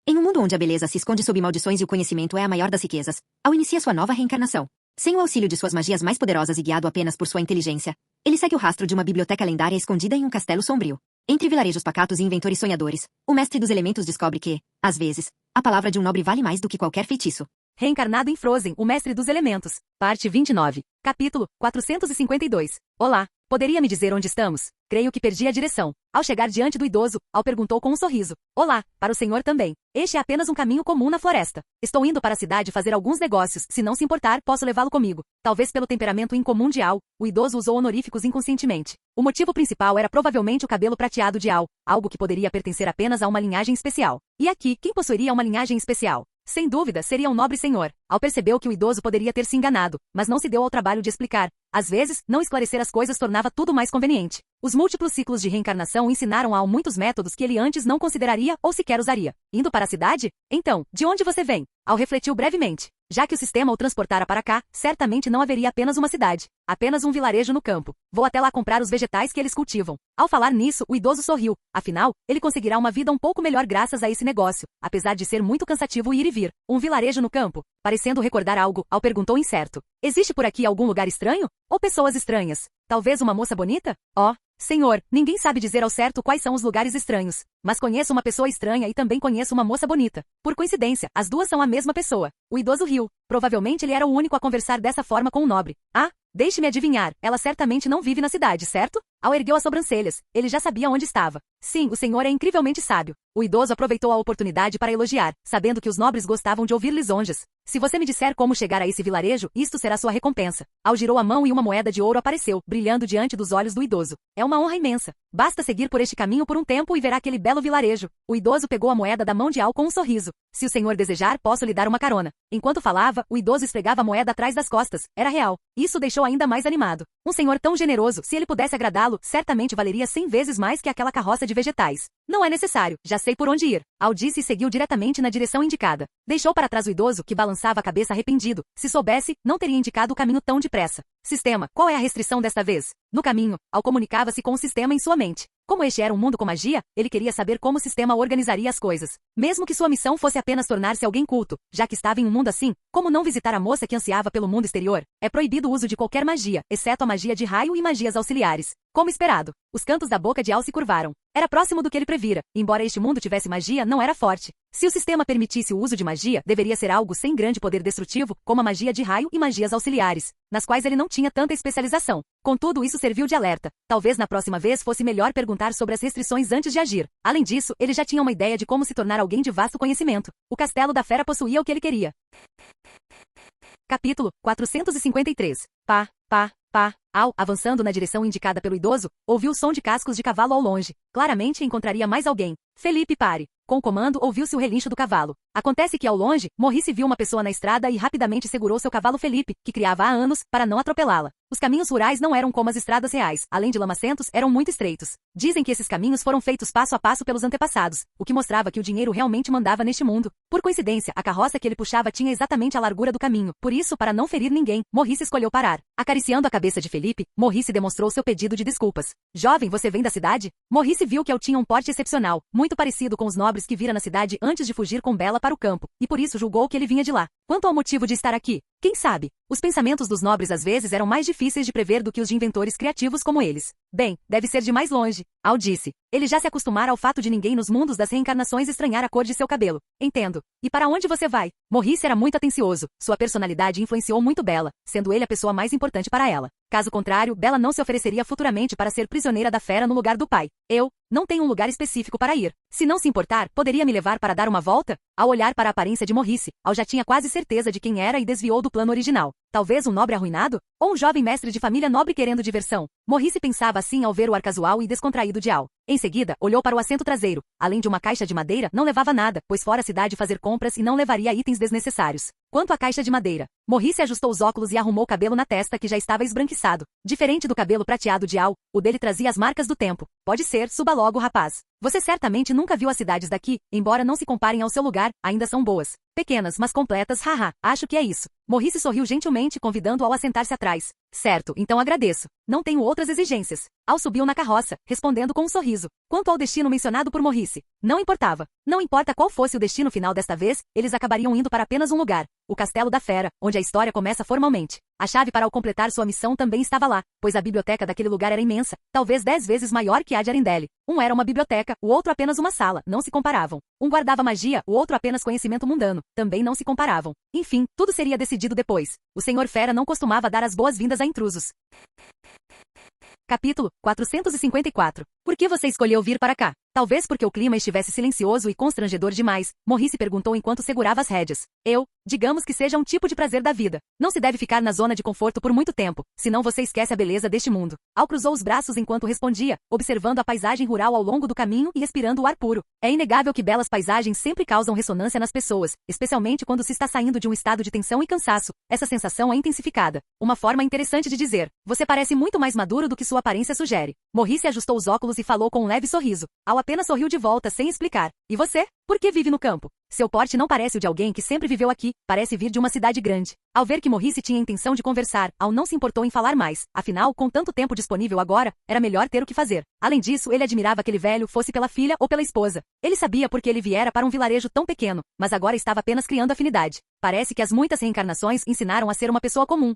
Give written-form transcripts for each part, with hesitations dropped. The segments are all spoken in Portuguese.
Em um mundo onde a beleza se esconde sob maldições e o conhecimento é a maior das riquezas, Ao inicia sua nova reencarnação. Sem o auxílio de suas magias mais poderosas e guiado apenas por sua inteligência, ele segue o rastro de uma biblioteca lendária escondida em um castelo sombrio. Entre vilarejos pacatos e inventores sonhadores, o mestre dos elementos descobre que, às vezes, a palavra de um nobre vale mais do que qualquer feitiço. Reencarnado em Frozen, o mestre dos elementos. Parte 29. Capítulo 452. Olá, poderia me dizer onde estamos? Creio que perdi a direção. Ao chegar diante do idoso, Al perguntou com um sorriso. Olá, para o senhor também. Este é apenas um caminho comum na floresta. Estou indo para a cidade fazer alguns negócios. Se não se importar, posso levá-lo comigo. Talvez pelo temperamento incomum de Al, o idoso usou honoríficos inconscientemente. O motivo principal era provavelmente o cabelo prateado de Al, algo que poderia pertencer apenas a uma linhagem especial. E aqui, quem possuiria uma linhagem especial? Sem dúvida, seria um nobre senhor. Al percebeu que o idoso poderia ter se enganado, mas não se deu ao trabalho de explicar. Às vezes, não esclarecer as coisas tornava tudo mais conveniente. Os múltiplos ciclos de reencarnação ensinaram a Al muitos métodos que ele antes não consideraria ou sequer usaria. Indo para a cidade? Então, de onde você vem? Al refletiu brevemente. Já que o sistema o transportara para cá, certamente não haveria apenas uma cidade. Apenas um vilarejo no campo. Vou até lá comprar os vegetais que eles cultivam. Ao falar nisso, o idoso sorriu. Afinal, ele conseguirá uma vida um pouco melhor graças a esse negócio, apesar de ser muito cansativo ir e vir. Um vilarejo no campo? Parecendo recordar algo, Al perguntou incerto. Existe por aqui algum lugar estranho? Ou pessoas estranhas? Talvez uma moça bonita? Oh, senhor, ninguém sabe dizer ao certo quais são os lugares estranhos. Mas conheço uma pessoa estranha e também conheço uma moça bonita. Por coincidência, as duas são a mesma pessoa. O idoso riu. Provavelmente ele era o único a conversar dessa forma com o nobre. Ah, deixe-me adivinhar, ela certamente não vive na cidade, certo? Al ergueu as sobrancelhas. Ele já sabia onde estava. Sim, o senhor é incrivelmente sábio. O idoso aproveitou a oportunidade para elogiar, sabendo que os nobres gostavam de ouvir lisonjas. Se você me disser como chegar a esse vilarejo, isto será sua recompensa. Al girou a mão e uma moeda de ouro apareceu, brilhando diante dos olhos do idoso. É uma honra imensa. Basta seguir por este caminho por um tempo e verá aquele belo vilarejo. O idoso pegou a moeda da mão de Al com um sorriso. Se o senhor desejar, posso lhe dar uma carona. Enquanto falava, o idoso esfregava a moeda atrás das costas. Era real. Isso deixou ainda mais animado. Um senhor tão generoso, se ele pudesse agradá-lo, certamente valeria 100 vezes mais que aquela carroça de vegetais. Não é necessário, já sei por onde ir. Al disse e seguiu diretamente na direção indicada. Deixou para trás o idoso, que balançava a cabeça arrependido. Se soubesse, não teria indicado o caminho tão depressa. Sistema, qual é a restrição desta vez? No caminho, Al comunicava-se com o sistema em sua mente. Como este era um mundo com magia, ele queria saber como o sistema organizaria as coisas. Mesmo que sua missão fosse apenas tornar-se alguém culto, já que estava em um mundo assim, como não visitar a moça que ansiava pelo mundo exterior? É proibido o uso de qualquer magia, exceto a magia de raio e magias auxiliares. Como esperado, os cantos da boca de Al se curvaram. Era próximo do que ele previra. Embora este mundo tivesse magia, não era forte. Se o sistema permitisse o uso de magia, deveria ser algo sem grande poder destrutivo, como a magia de raio e magias auxiliares, nas quais ele não tinha tanta especialização. Contudo, isso serviu de alerta. Talvez na próxima vez fosse melhor perguntar sobre as restrições antes de agir. Além disso, ele já tinha uma ideia de como se tornar alguém de vasto conhecimento. O castelo da fera possuía o que ele queria. Capítulo 453. Pá. Al, avançando na direção indicada pelo idoso, ouviu o som de cascos de cavalo ao longe. Claramente encontraria mais alguém. Felipe, pare. Com o comando, ouviu-se o relincho do cavalo. Acontece que, ao longe, Maurice viu uma pessoa na estrada e rapidamente segurou seu cavalo Felipe, que criava há anos, para não atropelá-la. Os caminhos rurais não eram como as estradas reais, além de lamacentos, eram muito estreitos. Dizem que esses caminhos foram feitos passo a passo pelos antepassados, o que mostrava que o dinheiro realmente mandava neste mundo. Por coincidência, a carroça que ele puxava tinha exatamente a largura do caminho. Por isso, para não ferir ninguém, Maurice escolheu parar. Acariciando a cabeça de Felipe, Maurice demonstrou seu pedido de desculpas. Jovem, você vem da cidade? Maurice viu que Al tinha um porte excepcional, muito parecido com os nobres que vira na cidade antes de fugir com Bella para o campo, e por isso julgou que ele vinha de lá. Quanto ao motivo de estar aqui, quem sabe? Os pensamentos dos nobres às vezes eram mais difíceis de prever do que os de inventores criativos como eles. Bem, deve ser de mais longe. Al disse. Ele já se acostumara ao fato de ninguém nos mundos das reencarnações estranhar a cor de seu cabelo. Entendo. E para onde você vai? Maurice era muito atencioso. Sua personalidade influenciou muito Bella, sendo ele a pessoa mais importante para ela. Caso contrário, Bella não se ofereceria futuramente para ser prisioneira da fera no lugar do pai. Eu não tenho um lugar específico para ir. Se não se importar, poderia me levar para dar uma volta? Ao olhar para a aparência de Maurice, Al já tinha quase certeza de quem era e desviou do plano original. Talvez um nobre arruinado? Ou um jovem mestre de família nobre querendo diversão? Maurice pensava assim ao ver o ar casual e descontraído de Al. Em seguida, olhou para o assento traseiro. Além de uma caixa de madeira, não levava nada, pois fora a cidade fazer compras e não levaria itens desnecessários. Quanto à caixa de madeira, Maurice ajustou os óculos e arrumou o cabelo na testa que já estava esbranquiçado. Diferente do cabelo prateado de Al, o dele trazia as marcas do tempo. Pode ser, suba logo, rapaz. Você certamente nunca viu as cidades daqui, embora não se comparem ao seu lugar, ainda são boas. Pequenas, mas completas, haha, acho que é isso. Maurice sorriu gentilmente, convidando-o a sentar-se atrás. Certo, então agradeço. Não tenho outras exigências. Al subiu na carroça, respondendo com um sorriso. Quanto ao destino mencionado por Maurice, não importava. Não importa qual fosse o destino final desta vez, eles acabariam indo para apenas um lugar, o Castelo da Fera, onde a história começa formalmente. A chave para completar sua missão também estava lá, pois a biblioteca daquele lugar era imensa, talvez 10 vezes maior que a de Arendelle. Um era uma biblioteca, o outro apenas uma sala, não se comparavam. Um guardava magia, o outro apenas conhecimento mundano, também não se comparavam. Enfim, tudo seria decidido depois. O Senhor Fera não costumava dar as boas-vindas a intrusos. Capítulo 454. Por que você escolheu vir para cá? Talvez porque o clima estivesse silencioso e constrangedor demais, Maurice perguntou enquanto segurava as rédeas. Digamos que seja um tipo de prazer da vida. Não se deve ficar na zona de conforto por muito tempo, senão você esquece a beleza deste mundo. Al cruzou os braços enquanto respondia, observando a paisagem rural ao longo do caminho e respirando o ar puro. É inegável que belas paisagens sempre causam ressonância nas pessoas, especialmente quando se está saindo de um estado de tensão e cansaço. Essa sensação é intensificada. Uma forma interessante de dizer, você parece muito mais maduro do que sua aparência sugere. Maurice ajustou os óculos e falou com um leve sorriso. Al apenas sorriu de volta sem explicar. E você? Por que vive no campo? Seu porte não parece o de alguém que sempre viveu aqui, parece vir de uma cidade grande. Ao ver que Maurice tinha intenção de conversar, Al não se importou em falar mais. Afinal, com tanto tempo disponível agora, era melhor ter o que fazer. Além disso, ele admirava aquele velho, fosse pela filha ou pela esposa. Ele sabia por que ele viera para um vilarejo tão pequeno, mas agora estava apenas criando afinidade. Parece que as muitas reencarnações ensinaram a ser uma pessoa comum.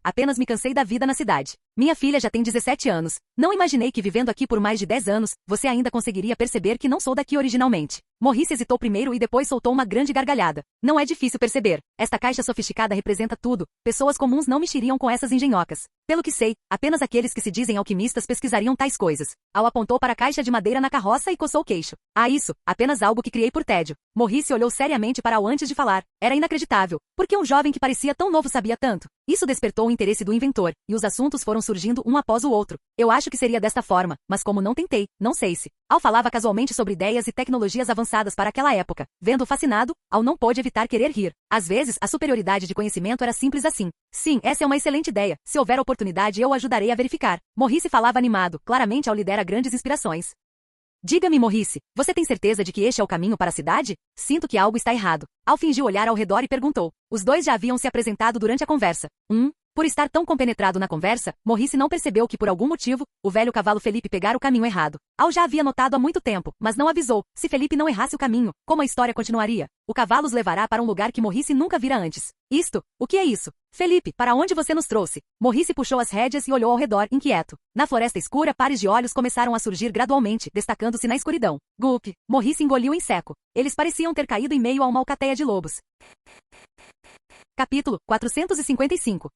Apenas me cansei da vida na cidade. Minha filha já tem 17 anos. Não imaginei que vivendo aqui por mais de 10 anos, você ainda conseguiria perceber que não sou daqui originalmente. Maurice hesitou primeiro e depois soltou uma grande gargalhada. Não é difícil perceber. Esta caixa sofisticada representa tudo. Pessoas comuns não mexeriam com essas engenhocas. Pelo que sei, apenas aqueles que se dizem alquimistas pesquisariam tais coisas. Al apontou para a caixa de madeira na carroça e coçou o queixo. Isso, apenas algo que criei por tédio. Maurice olhou seriamente para Al antes de falar. Era inacreditável. Por que um jovem que parecia tão novo sabia tanto? Isso despertou o interesse do inventor, e os assuntos foram surgindo um após o outro. Eu acho que seria desta forma, mas como não tentei, não sei se. Al falava casualmente sobre ideias e tecnologias avançadas para aquela época. Vendo-o fascinado, Al não pôde evitar querer rir. Às vezes, a superioridade de conhecimento era simples assim. Sim, essa é uma excelente ideia. Se houver oportunidade, eu ajudarei a verificar. Maurice falava animado, claramente Al lhe dera grandes inspirações. Diga-me, Maurice, você tem certeza de que este é o caminho para a cidade? Sinto que algo está errado. Al fingiu olhar ao redor e perguntou. Os dois já haviam se apresentado durante a conversa. Por estar tão compenetrado na conversa, Maurice não percebeu que por algum motivo, o velho cavalo Felipe pegara o caminho errado. Al já havia notado há muito tempo, mas não avisou. Se Felipe não errasse o caminho, como a história continuaria? O cavalo os levará para um lugar que Maurice nunca vira antes. O que é isso? Felipe, para onde você nos trouxe? Maurice puxou as rédeas e olhou ao redor, inquieto. Na floresta escura, pares de olhos começaram a surgir gradualmente, destacando-se na escuridão. Gup! Maurice engoliu em seco. Eles pareciam ter caído em meio a uma alcateia de lobos. Capítulo 455.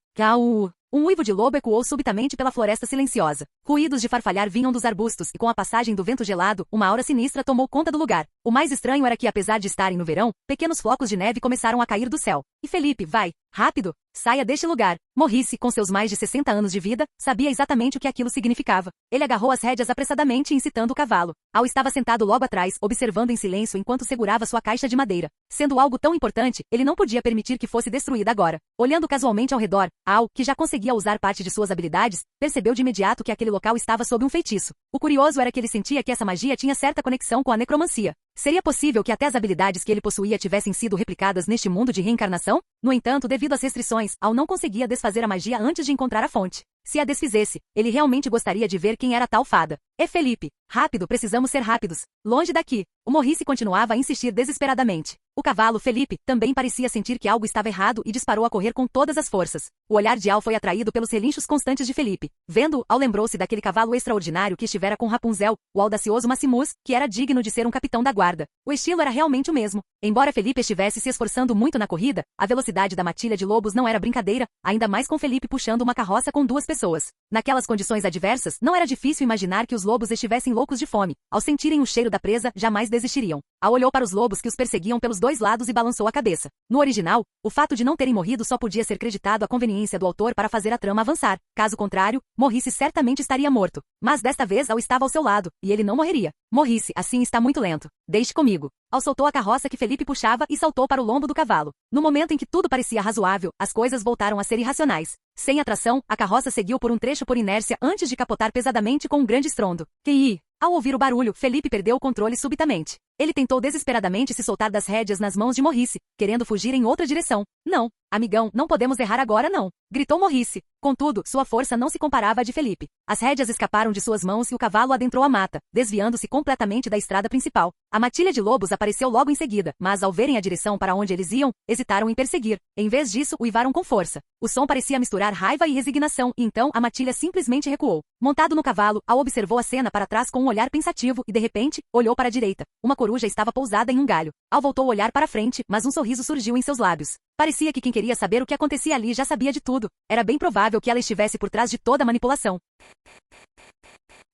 Um uivo de lobo ecoou subitamente pela floresta silenciosa. Ruídos de farfalhar vinham dos arbustos e com a passagem do vento gelado, uma aura sinistra tomou conta do lugar. O mais estranho era que, apesar de estarem no verão, pequenos flocos de neve começaram a cair do céu. E Felipe, vai, rápido, saia deste lugar. Maurice, com seus mais de 60 anos de vida, sabia exatamente o que aquilo significava. Ele agarrou as rédeas apressadamente, incitando o cavalo. Al estava sentado logo atrás, observando em silêncio enquanto segurava sua caixa de madeira. Sendo algo tão importante, ele não podia permitir que fosse destruída agora. Olhando casualmente ao redor, Al, que já conseguia usar parte de suas habilidades, percebeu de imediato que aquele local estava sob um feitiço. O curioso era que ele sentia que essa magia tinha certa conexão com a necromancia. Seria possível que até as habilidades que ele possuía tivessem sido replicadas neste mundo de reencarnação? No entanto, devido às restrições, Al não conseguia desfazer a magia antes de encontrar a fonte. Se a desfizesse, ele realmente gostaria de ver quem era tal fada. Felipe, rápido, precisamos ser rápidos. Longe daqui. O Maurice continuava a insistir desesperadamente. O cavalo, Felipe, também parecia sentir que algo estava errado e disparou a correr com todas as forças. O olhar de Al foi atraído pelos relinchos constantes de Felipe. Vendo-o, Al lembrou-se daquele cavalo extraordinário que estivera com Rapunzel, o audacioso Maximus, que era digno de ser um capitão da guarda. O estilo era realmente o mesmo. Embora Felipe estivesse se esforçando muito na corrida, a velocidade da matilha de lobos não era brincadeira, ainda mais com Felipe puxando uma carroça com 2 pessoas. Naquelas condições adversas, não era difícil imaginar que os lobos estivessem loucos de fome. Ao sentirem o cheiro da presa, jamais desistiriam. Al olhou para os lobos que os perseguiam pelos 2 lados e balançou a cabeça. No original, o fato de não terem morrido só podia ser creditado à conveniência do autor para fazer a trama avançar. Caso contrário, Maurice certamente estaria morto. Mas desta vez Al estava ao seu lado, e ele não morreria. Maurice, assim está muito lento. Deixe comigo. Al soltou a carroça que Felipe puxava e saltou para o lombo do cavalo. No momento em que tudo parecia razoável, as coisas voltaram a ser irracionais. Sem atração, a carroça seguiu por um trecho por inércia antes de capotar pesadamente com um grande estrondo. Ao ouvir o barulho, Felipe perdeu o controle subitamente. Ele tentou desesperadamente se soltar das rédeas nas mãos de Maurice, querendo fugir em outra direção. Não, amigão, não podemos errar agora não, gritou Maurice. Contudo, sua força não se comparava à de Felipe. As rédeas escaparam de suas mãos e o cavalo adentrou a mata, desviando-se completamente da estrada principal. A matilha de lobos apareceu logo em seguida, mas ao verem a direção para onde eles iam, hesitaram em perseguir. Em vez disso, uivaram com força. O som parecia misturar raiva e resignação, e então a matilha simplesmente recuou. Montado no cavalo, Al observou a cena para trás com um olhar pensativo e de repente, olhou para a direita. Uma coruja estava pousada em um galho. Al voltou a olhar para frente, mas um sorriso surgiu em seus lábios. Parecia que quem queria saber o que acontecia ali já sabia de tudo. Era bem provável que ela estivesse por trás de toda a manipulação.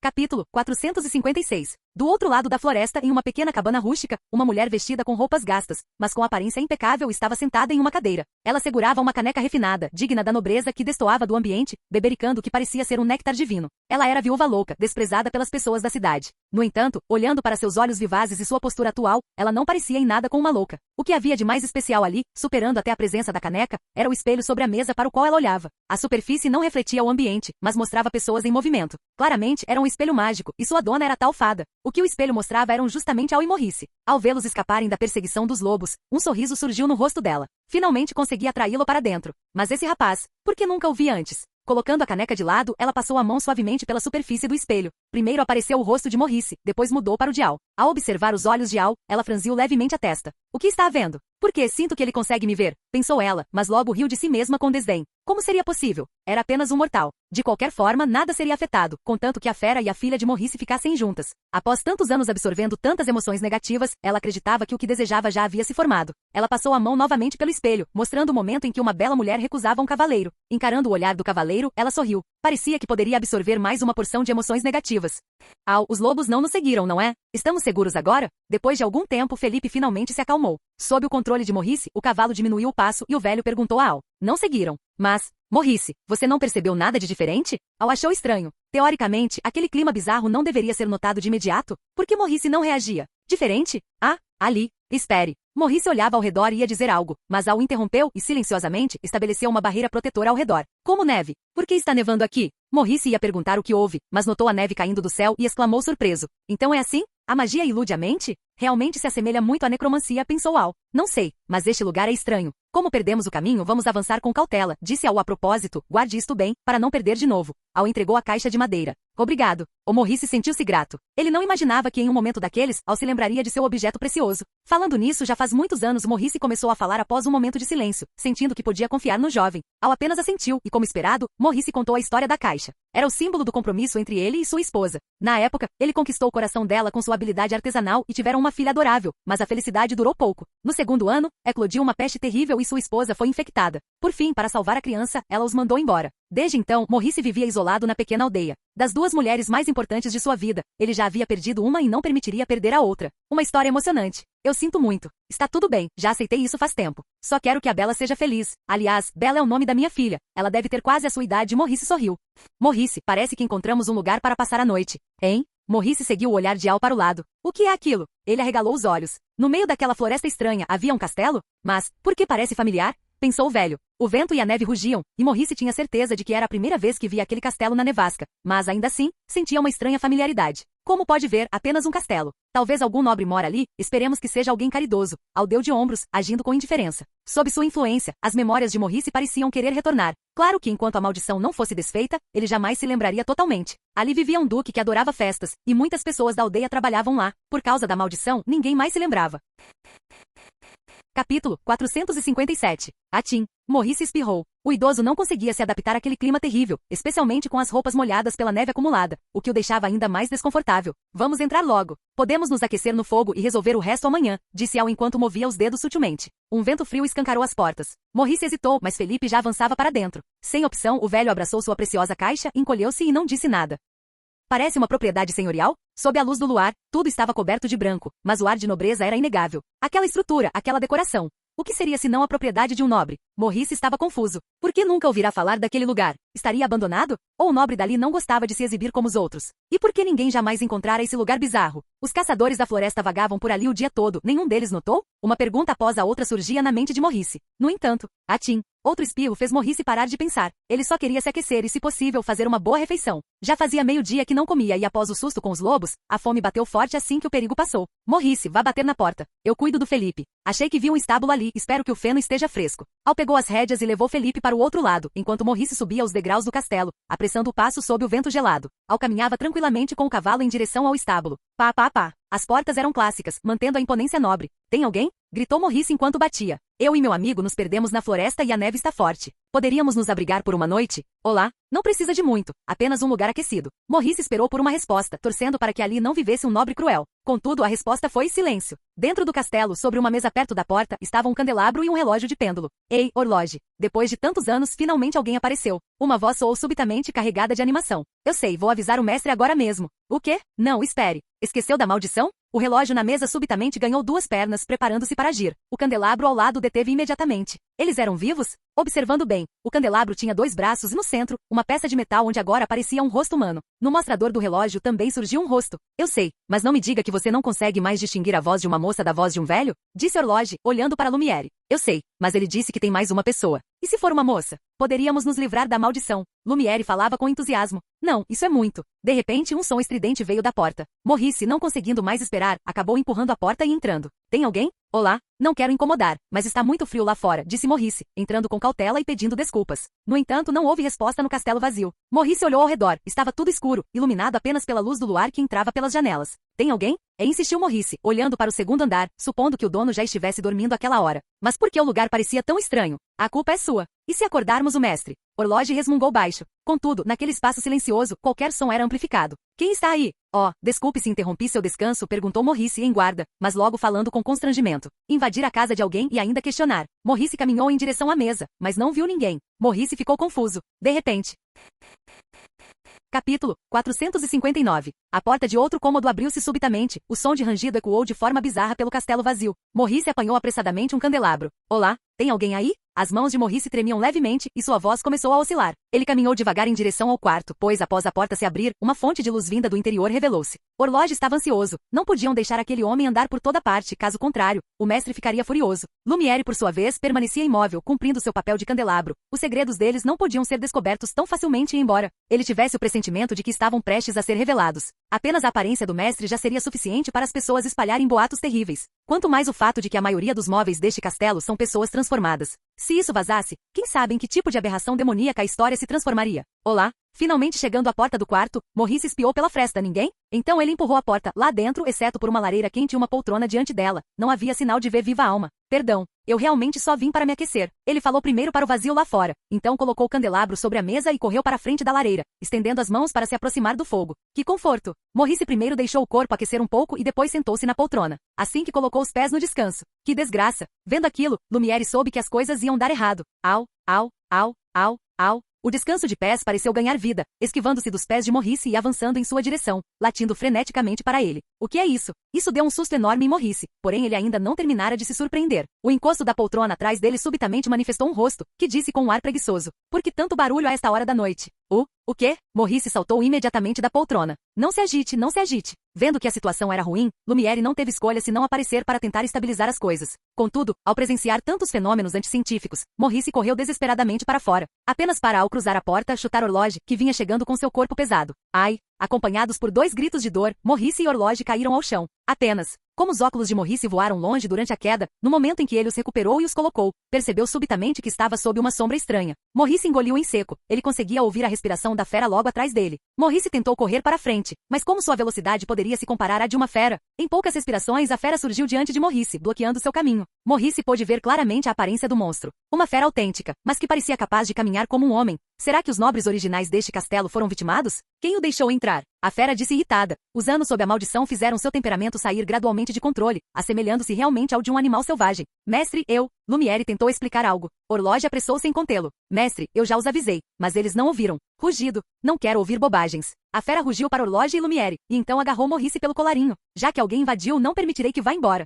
Capítulo 456. Do outro lado da floresta, em uma pequena cabana rústica, uma mulher vestida com roupas gastas, mas com aparência impecável, estava sentada em uma cadeira. Ela segurava uma caneca refinada, digna da nobreza que destoava do ambiente, bebericando o que parecia ser um néctar divino. Ela era viúva louca, desprezada pelas pessoas da cidade. No entanto, olhando para seus olhos vivazes e sua postura atual, ela não parecia em nada com uma louca. O que havia de mais especial ali, superando até a presença da caneca, era o espelho sobre a mesa para o qual ela olhava. A superfície não refletia o ambiente, mas mostrava pessoas em movimento. Claramente, era um espelho mágico, e sua dona era tal fada. O que o espelho mostrava eram justamente Al e Maurice. Ao vê-los escaparem da perseguição dos lobos, um sorriso surgiu no rosto dela. Finalmente consegui atraí-lo para dentro. Mas esse rapaz, por que nunca o vi antes? Colocando a caneca de lado, ela passou a mão suavemente pela superfície do espelho. Primeiro apareceu o rosto de Maurice, depois mudou para o de Al. Ao observar os olhos de Al, ela franziu levemente a testa. O que está havendo? Porque sinto que ele consegue me ver, pensou ela, mas logo riu de si mesma com desdém. Como seria possível? Era apenas um mortal. De qualquer forma, nada seria afetado, contanto que a fera e a filha de Maurice ficassem juntas. Após tantos anos absorvendo tantas emoções negativas, ela acreditava que o que desejava já havia se formado. Ela passou a mão novamente pelo espelho, mostrando o momento em que uma bela mulher recusava um cavaleiro. Encarando o olhar do cavaleiro, ela sorriu. Parecia que poderia absorver mais uma porção de emoções negativas. Al, os lobos não nos seguiram, não é? Estamos seguros agora? Depois de algum tempo, Felipe finalmente se acalmou. Sob o controle de Maurice, o cavalo diminuiu o passo e o velho perguntou a Al. Não seguiram. Mas, Maurice, você não percebeu nada de diferente? Al achou estranho. Teoricamente, aquele clima bizarro não deveria ser notado de imediato. Por que Maurice não reagia? Diferente? Ah, ali. Espere. Maurice olhava ao redor e ia dizer algo, mas Al interrompeu e silenciosamente estabeleceu uma barreira protetora ao redor. Como neve? Por que está nevando aqui? Maurice ia perguntar o que houve, mas notou a neve caindo do céu e exclamou surpreso. Então é assim? A magia ilude a mente? Realmente se assemelha muito à necromancia, pensou Al. Não sei, mas este lugar é estranho. Como perdemos o caminho, vamos avançar com cautela, disse Al a propósito, guarde isto bem, para não perder de novo. Al entregou a caixa de madeira. Obrigado. O Maurice sentiu-se grato. Ele não imaginava que em um momento daqueles, Al se lembraria de seu objeto precioso. Falando nisso, já faz muitos anos, Maurice começou a falar após um momento de silêncio, sentindo que podia confiar no jovem. Al apenas assentiu, e como esperado, Maurice contou a história da caixa. Era o símbolo do compromisso entre ele e sua esposa. Na época, ele conquistou o coração dela com sua habilidade artesanal e tiveram uma filha adorável, mas a felicidade durou pouco. No segundo ano, eclodiu uma peste terrível e sua esposa foi infectada. Por fim, para salvar a criança, ela os mandou embora. Desde então, Maurice vivia isolado na pequena aldeia. Das duas mulheres mais importantes de sua vida, ele já havia perdido uma e não permitiria perder a outra. Uma história emocionante. Eu sinto muito. Está tudo bem, já aceitei isso faz tempo. Só quero que a Bella seja feliz. Aliás, Bella é o nome da minha filha. Ela deve ter quase a sua idade e Maurice sorriu. Maurice, parece que encontramos um lugar para passar a noite. Hein? Maurice seguiu o olhar de Al para o lado. O que é aquilo? Ele arregalou os olhos. No meio daquela floresta estranha, havia um castelo? Mas, por que parece familiar? Pensou o velho. O vento e a neve rugiam, e Maurice tinha certeza de que era a primeira vez que via aquele castelo na nevasca, mas ainda assim, sentia uma estranha familiaridade. Como pode ver, apenas um castelo. Talvez algum nobre mora ali, esperemos que seja alguém caridoso. Al deu de ombros, agindo com indiferença. Sob sua influência, as memórias de Maurice pareciam querer retornar. Claro que enquanto a maldição não fosse desfeita, ele jamais se lembraria totalmente. Ali vivia um duque que adorava festas, e muitas pessoas da aldeia trabalhavam lá. Por causa da maldição, ninguém mais se lembrava. Capítulo 457. Atim. Maurice espirrou. O idoso não conseguia se adaptar àquele clima terrível, especialmente com as roupas molhadas pela neve acumulada, o que o deixava ainda mais desconfortável. Vamos entrar logo. Podemos nos aquecer no fogo e resolver o resto amanhã, disse Al enquanto movia os dedos sutilmente. Um vento frio escancarou as portas. Maurice hesitou, mas Felipe já avançava para dentro. Sem opção, o velho abraçou sua preciosa caixa, encolheu-se e não disse nada. Parece uma propriedade senhorial? Sob a luz do luar, tudo estava coberto de branco, mas o ar de nobreza era inegável. Aquela estrutura, aquela decoração. O que seria senão a propriedade de um nobre? Maurice estava confuso. Por que nunca ouvirá falar daquele lugar? Estaria abandonado? Ou o nobre dali não gostava de se exibir como os outros? E por que ninguém jamais encontrara esse lugar bizarro? Os caçadores da floresta vagavam por ali o dia todo, nenhum deles notou? Uma pergunta após a outra surgia na mente de Maurice. No entanto, Atim. Outro espirro fez Maurice parar de pensar. Ele só queria se aquecer e, se possível, fazer uma boa refeição. Já fazia meio-dia que não comia e, após o susto com os lobos, a fome bateu forte assim que o perigo passou. Maurice, vá bater na porta. Eu cuido do Felipe. Achei que vi um estábulo ali, espero que o feno esteja fresco. Al pegou as rédeas e levou Felipe para o outro lado, enquanto Maurice subia os degraus do castelo, apressando o passo sob o vento gelado. Al caminhava tranquilamente com o cavalo em direção ao estábulo. Pá, pá, pá. As portas eram clássicas, mantendo a imponência nobre. Tem alguém? Gritou Maurice enquanto batia. Eu e meu amigo nos perdemos na floresta e a neve está forte. Poderíamos nos abrigar por uma noite? Olá, não precisa de muito, apenas um lugar aquecido. Maurice esperou por uma resposta, torcendo para que ali não vivesse um nobre cruel. Contudo, a resposta foi silêncio. Dentro do castelo, sobre uma mesa perto da porta, estava um candelabro e um relógio de pêndulo. Ei, Orloge! Depois de tantos anos, finalmente alguém apareceu. Uma voz soou subitamente carregada de animação. Eu sei, vou avisar o mestre agora mesmo. O quê? Não, espere. Esqueceu da maldição? O relógio na mesa subitamente ganhou duas pernas, preparando-se para agir. O candelabro ao lado deteve imediatamente. Eles eram vivos? Observando bem, o candelabro tinha dois braços e no centro, uma peça de metal onde agora aparecia um rosto humano. No mostrador do relógio também surgiu um rosto. Eu sei, mas não me diga que você não consegue mais distinguir a voz de uma moça da voz de um velho? Disse Orloge, olhando para Lumiere. Eu sei, mas ele disse que tem mais uma pessoa. E se for uma moça? Poderíamos nos livrar da maldição. Lumiere falava com entusiasmo. Não, isso é muito. De repente, um som estridente veio da porta. Maurice, não conseguindo mais esperar, acabou empurrando a porta e entrando. Tem alguém? Olá, não quero incomodar, mas está muito frio lá fora, disse Maurice, entrando com cautela e pedindo desculpas. No entanto, não houve resposta no castelo vazio. Maurice olhou ao redor, estava tudo escuro, iluminado apenas pela luz do luar que entrava pelas janelas. Tem alguém? Insistiu Maurice, olhando para o segundo andar, supondo que o dono já estivesse dormindo àquela hora. Mas por que o lugar parecia tão estranho? A culpa é sua. E se acordarmos o mestre? Orloge resmungou baixo. Contudo, naquele espaço silencioso, qualquer som era amplificado. Quem está aí? Oh, desculpe se interrompi seu descanso, perguntou Maurice em guarda, mas logo falando com constrangimento. Invadir a casa de alguém e ainda questionar. Maurice caminhou em direção à mesa, mas não viu ninguém. Maurice ficou confuso. De repente... Capítulo 459. A porta de outro cômodo abriu-se subitamente, o som de rangido ecoou de forma bizarra pelo castelo vazio. Maurice apanhou apressadamente um candelabro. Olá, tem alguém aí? As mãos de Maurice tremiam levemente e sua voz começou a oscilar. Ele caminhou devagar em direção ao quarto, pois após a porta se abrir, uma fonte de luz vinda do interior revelou-se. Orloge estava ansioso. Não podiam deixar aquele homem andar por toda parte, caso contrário, o mestre ficaria furioso. Lumiere, por sua vez, permanecia imóvel, cumprindo seu papel de candelabro. Os segredos deles não podiam ser descobertos tão facilmente e embora ele tivesse o pressentimento de que estavam prestes a ser revelados. Apenas a aparência do mestre já seria suficiente para as pessoas espalharem boatos terríveis. Quanto mais o fato de que a maioria dos móveis deste castelo são pessoas transformadas. Se isso vazasse, quem sabe em que tipo de aberração demoníaca a história se transformaria? Olá? Finalmente chegando à porta do quarto, Maurice espiou pela fresta. Ninguém? Então ele empurrou a porta, lá dentro, exceto por uma lareira quente e uma poltrona diante dela. Não havia sinal de ver viva alma. Perdão, eu realmente só vim para me aquecer. Ele falou primeiro para o vazio lá fora. Então colocou o candelabro sobre a mesa e correu para a frente da lareira, estendendo as mãos para se aproximar do fogo. Que conforto! Maurice primeiro deixou o corpo aquecer um pouco e depois sentou-se na poltrona. Assim que colocou os pés no descanso. Que desgraça! Vendo aquilo, Lumiere soube que as coisas iam dar errado. Au, au, au, au, au. O descanso de pés pareceu ganhar vida, esquivando-se dos pés de Maurice e avançando em sua direção, latindo freneticamente para ele. O que é isso? Isso deu um susto enorme em Maurice, porém ele ainda não terminara de se surpreender. O encosto da poltrona atrás dele subitamente manifestou um rosto, que disse com um ar preguiçoso. Por que tanto barulho a esta hora da noite? O quê? Maurice saltou imediatamente da poltrona. Não se agite, não se agite. Vendo que a situação era ruim, Lumiere não teve escolha senão aparecer para tentar estabilizar as coisas. Contudo, ao presenciar tantos fenômenos anticientíficos, Maurice correu desesperadamente para fora, apenas para, ao cruzar a porta, chutar Orloge, que vinha chegando com seu corpo pesado. Ai! Acompanhados por dois gritos de dor, Maurice e Orloge caíram ao chão. Apenas. Como os óculos de Maurice voaram longe durante a queda, no momento em que ele os recuperou e os colocou, percebeu subitamente que estava sob uma sombra estranha. Maurice engoliu em seco. Ele conseguia ouvir a respiração da fera logo atrás dele. Maurice tentou correr para frente, mas como sua velocidade poderia se comparar à de uma fera? Em poucas respirações, a fera surgiu diante de Maurice, bloqueando seu caminho. Maurice pôde ver claramente a aparência do monstro. Uma fera autêntica, mas que parecia capaz de caminhar como um homem. Será que os nobres originais deste castelo foram vitimados? Quem o deixou entrar? A fera disse irritada. Os anos sob a maldição fizeram seu temperamento sair gradualmente de controle, assemelhando-se realmente ao de um animal selvagem. Mestre, Lumiere tentou explicar algo. Orloge apressou-se em contê-lo. Mestre, eu já os avisei, mas eles não ouviram. Rugido. Não quero ouvir bobagens. A fera rugiu para Orloge e Lumiere, e então agarrou Maurice pelo colarinho. Já que alguém invadiu, não permitirei que vá embora.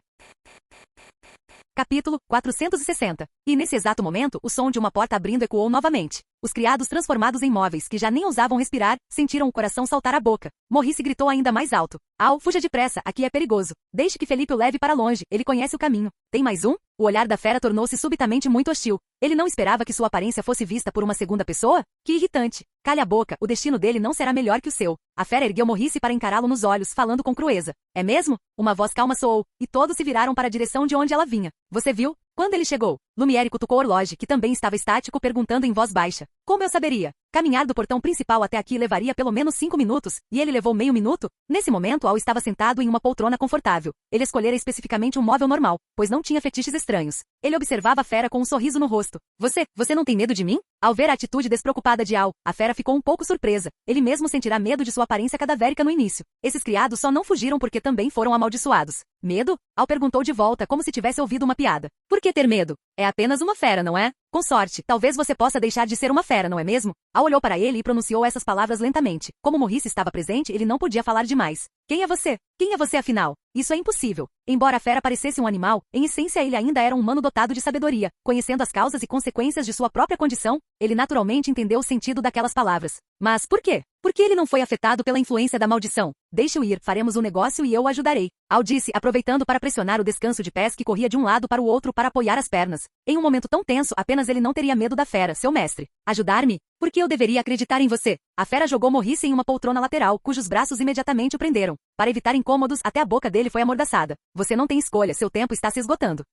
Capítulo 460. E nesse exato momento, o som de uma porta abrindo ecoou novamente. Os criados transformados em móveis, que já nem ousavam respirar, sentiram o coração saltar à boca. Maurice gritou ainda mais alto. Fuja depressa, aqui é perigoso. Deixe que Felipe o leve para longe, ele conhece o caminho. Tem mais um? O olhar da fera tornou-se subitamente muito hostil. Ele não esperava que sua aparência fosse vista por uma segunda pessoa? Que irritante. Calha a boca, o destino dele não será melhor que o seu. A fera ergueu Morrice para encará-lo nos olhos, falando com crueza. É mesmo? Uma voz calma soou, e todos se viraram para a direção de onde ela vinha. Você viu? Quando ele chegou, Lumière cutucou Horloge, que também estava estático, perguntando em voz baixa. Como eu saberia? Caminhar do portão principal até aqui levaria pelo menos 5 minutos, e ele levou meio minuto? Nesse momento, Al estava sentado em uma poltrona confortável. Ele escolhera especificamente um móvel normal, pois não tinha fetiches estranhos. Ele observava a fera com um sorriso no rosto. Você não tem medo de mim? Ao ver a atitude despreocupada de Al, a fera ficou um pouco surpresa. Ele mesmo sentirá medo de sua aparência cadavérica no início. Esses criados só não fugiram porque também foram amaldiçoados. Medo? Al perguntou de volta, como se tivesse ouvido uma piada. Por que ter medo? É apenas uma fera, não é? Com sorte, talvez você possa deixar de ser uma fera, não é mesmo? Al olhou para ele e pronunciou essas palavras lentamente. Como Morrice estava presente, ele não podia falar demais. Quem é você? Quem é você afinal? Isso é impossível. Embora a fera parecesse um animal, em essência ele ainda era um humano dotado de sabedoria. Conhecendo as causas e consequências de sua própria condição, ele naturalmente entendeu o sentido daquelas palavras. Mas por quê? Por que ele não foi afetado pela influência da maldição? Deixe-o ir, faremos um negócio e eu o ajudarei. Al disse, aproveitando para pressionar o descanso de pés que corria de um lado para o outro para apoiar as pernas. Em um momento tão tenso, apenas ele não teria medo da fera, seu mestre. Ajudar-me? Por que eu deveria acreditar em você? A fera jogou Morrice em uma poltrona lateral, cujos braços imediatamente o prenderam. Para evitar incômodos, até a boca dele foi amordaçada. Você não tem escolha, seu tempo está se esgotando.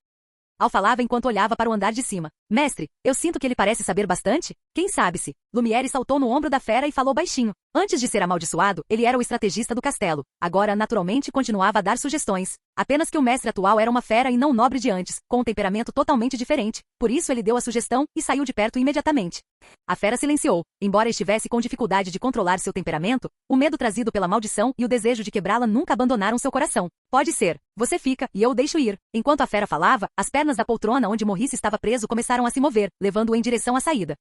Al falava enquanto olhava para o andar de cima. Mestre, eu sinto que ele parece saber bastante. Quem sabe-se? Lumière saltou no ombro da fera e falou baixinho. Antes de ser amaldiçoado, ele era o estrategista do castelo. Agora, naturalmente, continuava a dar sugestões. Apenas que o mestre atual era uma fera e não o nobre de antes, com um temperamento totalmente diferente. Por isso ele deu a sugestão e saiu de perto imediatamente. A fera silenciou. Embora estivesse com dificuldade de controlar seu temperamento, o medo trazido pela maldição e o desejo de quebrá-la nunca abandonaram seu coração. Pode ser. Você fica, e eu o deixo ir. Enquanto a fera falava, as pernas da poltrona onde Morrice estava preso começaram a se mover, levando-o em direção à saída.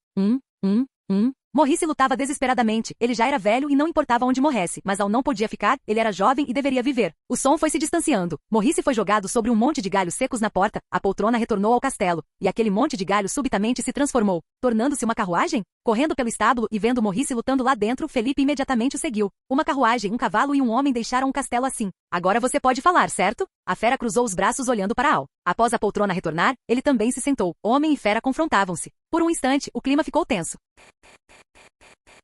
Morrice lutava desesperadamente, ele já era velho e não importava onde morresse, mas Al não podia ficar, ele era jovem e deveria viver. O som foi se distanciando. Morrice foi jogado sobre um monte de galhos secos na porta, a poltrona retornou ao castelo, e aquele monte de galhos subitamente se transformou, tornando-se uma carruagem? Correndo pelo estábulo e vendo Morrice lutando lá dentro, Felipe imediatamente o seguiu. Uma carruagem, um cavalo e um homem deixaram o castelo assim. Agora você pode falar, certo? A fera cruzou os braços olhando para Al. Após a poltrona retornar, ele também se sentou. Homem e fera confrontavam-se. Por um instante, o clima ficou tenso.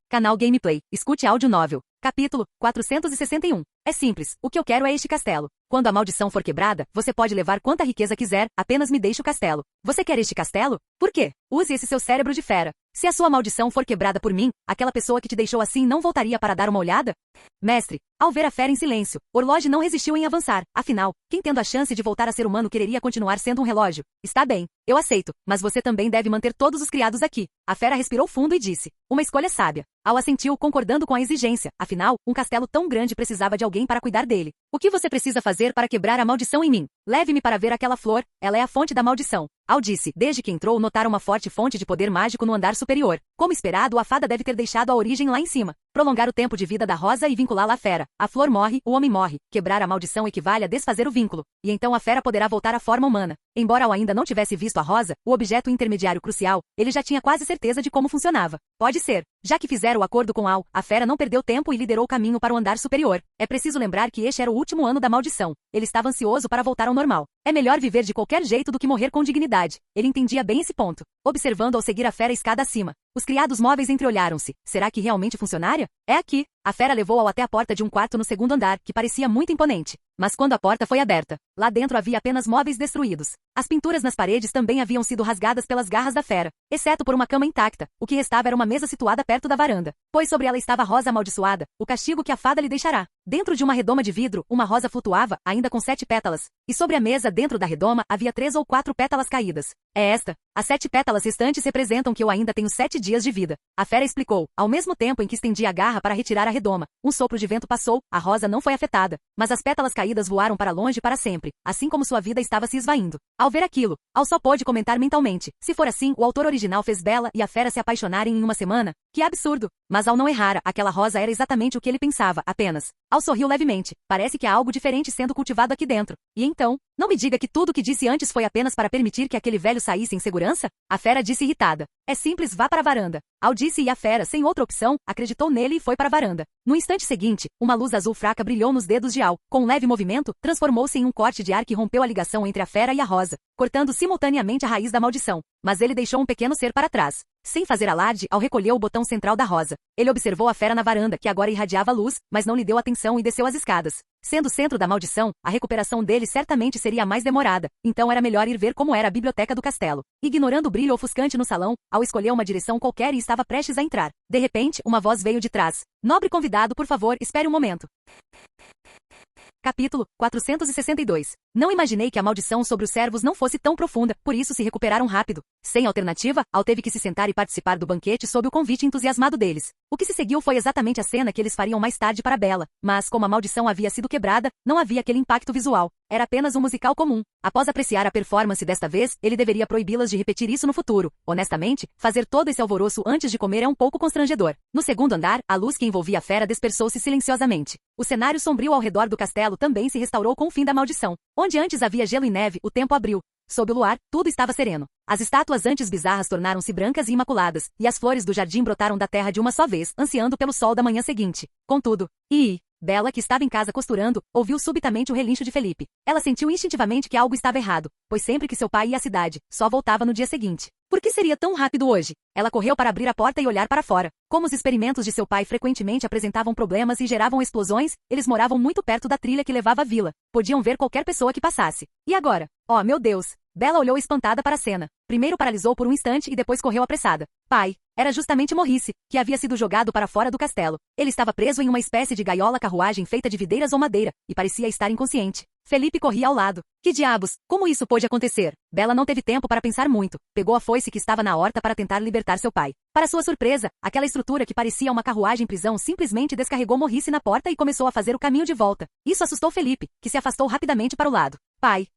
Canal Gameplay. Escute áudio novel. Capítulo 461. É simples, o que eu quero é este castelo. Quando a maldição for quebrada, você pode levar quanta riqueza quiser, apenas me deixe o castelo. Você quer este castelo? Por quê? Use esse seu cérebro de fera. Se a sua maldição for quebrada por mim, aquela pessoa que te deixou assim não voltaria para dar uma olhada? Mestre, ao ver a fera em silêncio, Horloge não resistiu em avançar. Afinal, quem tendo a chance de voltar a ser humano quereria continuar sendo um relógio? Está bem, eu aceito, mas você também deve manter todos os criados aqui. A fera respirou fundo e disse. Uma escolha sábia. Al assentiu, concordando com a exigência. Afinal, um castelo tão grande precisava de alguém para cuidar dele. O que você precisa fazer para quebrar a maldição em mim? Leve-me para ver aquela flor, ela é a fonte da maldição. Al disse, desde que entrou notaram uma forte fonte de poder mágico no andar superior. Como esperado, a fada deve ter deixado a origem lá em cima. Prolongar o tempo de vida da rosa e vinculá-la à fera. A flor morre, o homem morre. Quebrar a maldição equivale a desfazer o vínculo. E então a fera poderá voltar à forma humana. Embora Al ainda não tivesse visto a rosa, o objeto intermediário crucial, ele já tinha quase certeza de como funcionava. Pode ser. Já que fizeram o acordo com Al, a fera não perdeu tempo e liderou o caminho para o andar superior. É preciso lembrar que este era o último ano da maldição. Ele estava ansioso para voltar ao normal. É melhor viver de qualquer jeito do que morrer com dignidade. Ele entendia bem esse ponto. Observando ao seguir a fera escada acima. Os criados móveis entreolharam-se. Será que realmente funcionaria? É aqui. A fera levou-o até a porta de um quarto no segundo andar, que parecia muito imponente. Mas quando a porta foi aberta, lá dentro havia apenas móveis destruídos. As pinturas nas paredes também haviam sido rasgadas pelas garras da fera, exceto por uma cama intacta. O que restava era uma mesa situada perto da varanda, pois sobre ela estava a rosa amaldiçoada, o castigo que a fada lhe deixará. Dentro de uma redoma de vidro, uma rosa flutuava, ainda com 7 pétalas. E sobre a mesa, dentro da redoma, havia 3 ou 4 pétalas caídas. É esta. As 7 pétalas restantes representam que eu ainda tenho 7 dias de vida. A fera explicou, ao mesmo tempo em que estendia a garra para retirar a redoma. Um sopro de vento passou, a rosa não foi afetada, mas as pétalas caídas voaram para longe para sempre, assim como sua vida estava se esvaindo. Ao ver aquilo, Al só pôde comentar mentalmente. Se for assim, o autor original fez Bella e a fera se apaixonarem em uma semana? Que absurdo! Mas Al não errara, aquela rosa era exatamente o que ele pensava, apenas. Al sorriu levemente. Parece que há algo diferente sendo cultivado aqui dentro. E então, Não me diga que tudo o que disse antes foi apenas para permitir que aquele velho saísse em segurança? A fera disse irritada. É simples, vá para a varanda. Al disse e a fera, sem outra opção, acreditou nele e foi para a varanda. No instante seguinte, uma luz azul fraca brilhou nos dedos de Al. Com um leve movimento, transformou-se em um corte de ar que rompeu a ligação entre a fera e a rosa, cortando simultaneamente a raiz da maldição. Mas ele deixou um pequeno ser para trás. Sem fazer alarde, Al recolheu o botão central da rosa. Ele observou a fera na varanda, que agora irradiava luz, mas não lhe deu atenção e desceu as escadas. Sendo o centro da maldição, a recuperação dele certamente seria a mais demorada, então era melhor ir ver como era a biblioteca do castelo. Ignorando o brilho ofuscante no salão, Al escolheu uma direção qualquer e estava prestes a entrar. De repente, uma voz veio de trás. Nobre convidado, por favor, espere um momento. Capítulo 462. Não imaginei que a maldição sobre os servos não fosse tão profunda, por isso se recuperaram rápido. Sem alternativa, Al teve que se sentar e participar do banquete sob o convite entusiasmado deles. O que se seguiu foi exatamente a cena que eles fariam mais tarde para Bella, mas como a maldição havia sido quebrada, não havia aquele impacto visual. Era apenas um musical comum. Após apreciar a performance desta vez, ele deveria proibi-las de repetir isso no futuro. Honestamente, fazer todo esse alvoroço antes de comer é um pouco constrangedor. No segundo andar, a luz que envolvia a fera dispersou-se silenciosamente. O cenário sombrio ao redor do castelo também se restaurou com o fim da maldição. Onde antes havia gelo e neve, o tempo abriu. Sob o luar, tudo estava sereno. As estátuas antes bizarras tornaram-se brancas e imaculadas, e as flores do jardim brotaram da terra de uma só vez, ansiando pelo sol da manhã seguinte. Contudo, Bella, que estava em casa costurando, ouviu subitamente o relincho de Felipe. Ela sentiu instintivamente que algo estava errado, pois sempre que seu pai ia à cidade, só voltava no dia seguinte. Por que seria tão rápido hoje? Ela correu para abrir a porta e olhar para fora. Como os experimentos de seu pai frequentemente apresentavam problemas e geravam explosões, eles moravam muito perto da trilha que levava à vila. Podiam ver qualquer pessoa que passasse. E agora? Oh, meu Deus! Bella olhou espantada para a cena. Primeiro paralisou por um instante e depois correu apressada. Pai, era justamente Maurice, que havia sido jogado para fora do castelo. Ele estava preso em uma espécie de gaiola-carruagem feita de videiras ou madeira, e parecia estar inconsciente. Felipe corria ao lado. Que diabos? Como isso pôde acontecer? Bella não teve tempo para pensar muito. Pegou a foice que estava na horta para tentar libertar seu pai. Para sua surpresa, aquela estrutura que parecia uma carruagem-prisão simplesmente descarregou Maurice na porta e começou a fazer o caminho de volta. Isso assustou Felipe, que se afastou rapidamente para o lado. Pai!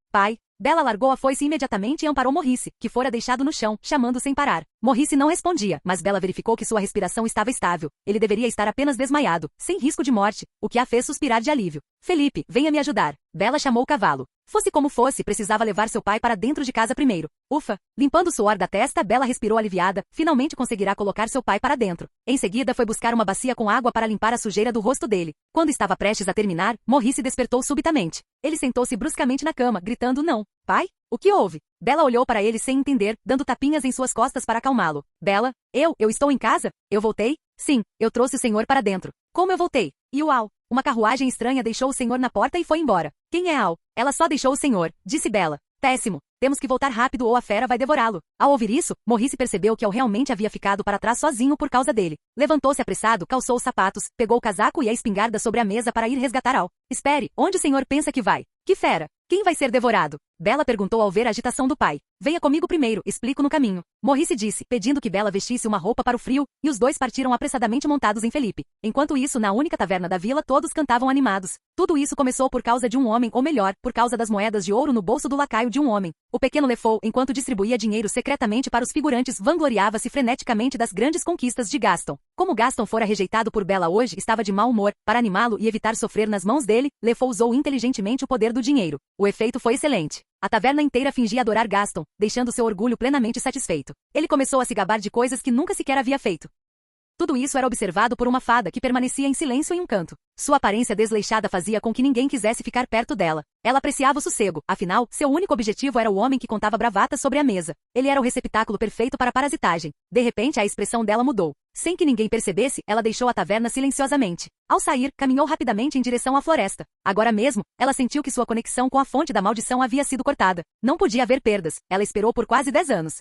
Bella largou a foice imediatamente e amparou Maurice, que fora deixado no chão, chamando sem parar. Maurice não respondia, mas Bella verificou que sua respiração estava estável. Ele deveria estar apenas desmaiado, sem risco de morte, o que a fez suspirar de alívio. Felipe, venha me ajudar. Bella chamou o cavalo. Fosse como fosse, precisava levar seu pai para dentro de casa primeiro. Ufa! Limpando o suor da testa, Bella respirou aliviada, finalmente conseguirá colocar seu pai para dentro. Em seguida foi buscar uma bacia com água para limpar a sujeira do rosto dele. Quando estava prestes a terminar, Maurice despertou subitamente. Ele sentou-se bruscamente na cama, gritando não. Pai? O que houve? Bella olhou para ele sem entender, dando tapinhas em suas costas para acalmá-lo. Bella, eu estou em casa? Eu voltei? Sim, eu trouxe o senhor para dentro. Como eu voltei? E uau! Uma carruagem estranha deixou o senhor na porta e foi embora. Quem é Al? Ela só deixou o senhor, disse Bella. Péssimo. Temos que voltar rápido ou a fera vai devorá-lo. Ao ouvir isso, Maurice percebeu que Al realmente havia ficado para trás sozinho por causa dele. Levantou-se apressado, calçou os sapatos, pegou o casaco e a espingarda sobre a mesa para ir resgatar Al. Espere, onde o senhor pensa que vai? Que fera? Quem vai ser devorado? Bella perguntou ao ver a agitação do pai. Venha comigo primeiro, explico no caminho. Maurice disse, pedindo que Bella vestisse uma roupa para o frio, e os dois partiram apressadamente montados em Felipe. Enquanto isso, na única taverna da vila, todos cantavam animados. Tudo isso começou por causa de um homem, ou melhor, por causa das moedas de ouro no bolso do lacaio de um homem. O pequeno Lefou, enquanto distribuía dinheiro secretamente para os figurantes, vangloriava-se freneticamente das grandes conquistas de Gaston. Como Gaston fora rejeitado por Bella hoje, estava de mau humor. Para animá-lo e evitar sofrer nas mãos dele, Lefou usou inteligentemente o poder do dinheiro. O efeito foi excelente. A taverna inteira fingia adorar Gaston, deixando seu orgulho plenamente satisfeito. Ele começou a se gabar de coisas que nunca sequer havia feito. Tudo isso era observado por uma fada que permanecia em silêncio em um canto. Sua aparência desleixada fazia com que ninguém quisesse ficar perto dela. Ela apreciava o sossego, afinal, seu único objetivo era o homem que contava bravatas sobre a mesa. Ele era o receptáculo perfeito para a parasitagem. De repente, a expressão dela mudou. Sem que ninguém percebesse, ela deixou a taverna silenciosamente. Ao sair, caminhou rapidamente em direção à floresta. Agora mesmo, ela sentiu que sua conexão com a fonte da maldição havia sido cortada. Não podia haver perdas. Ela esperou por quase 10 anos.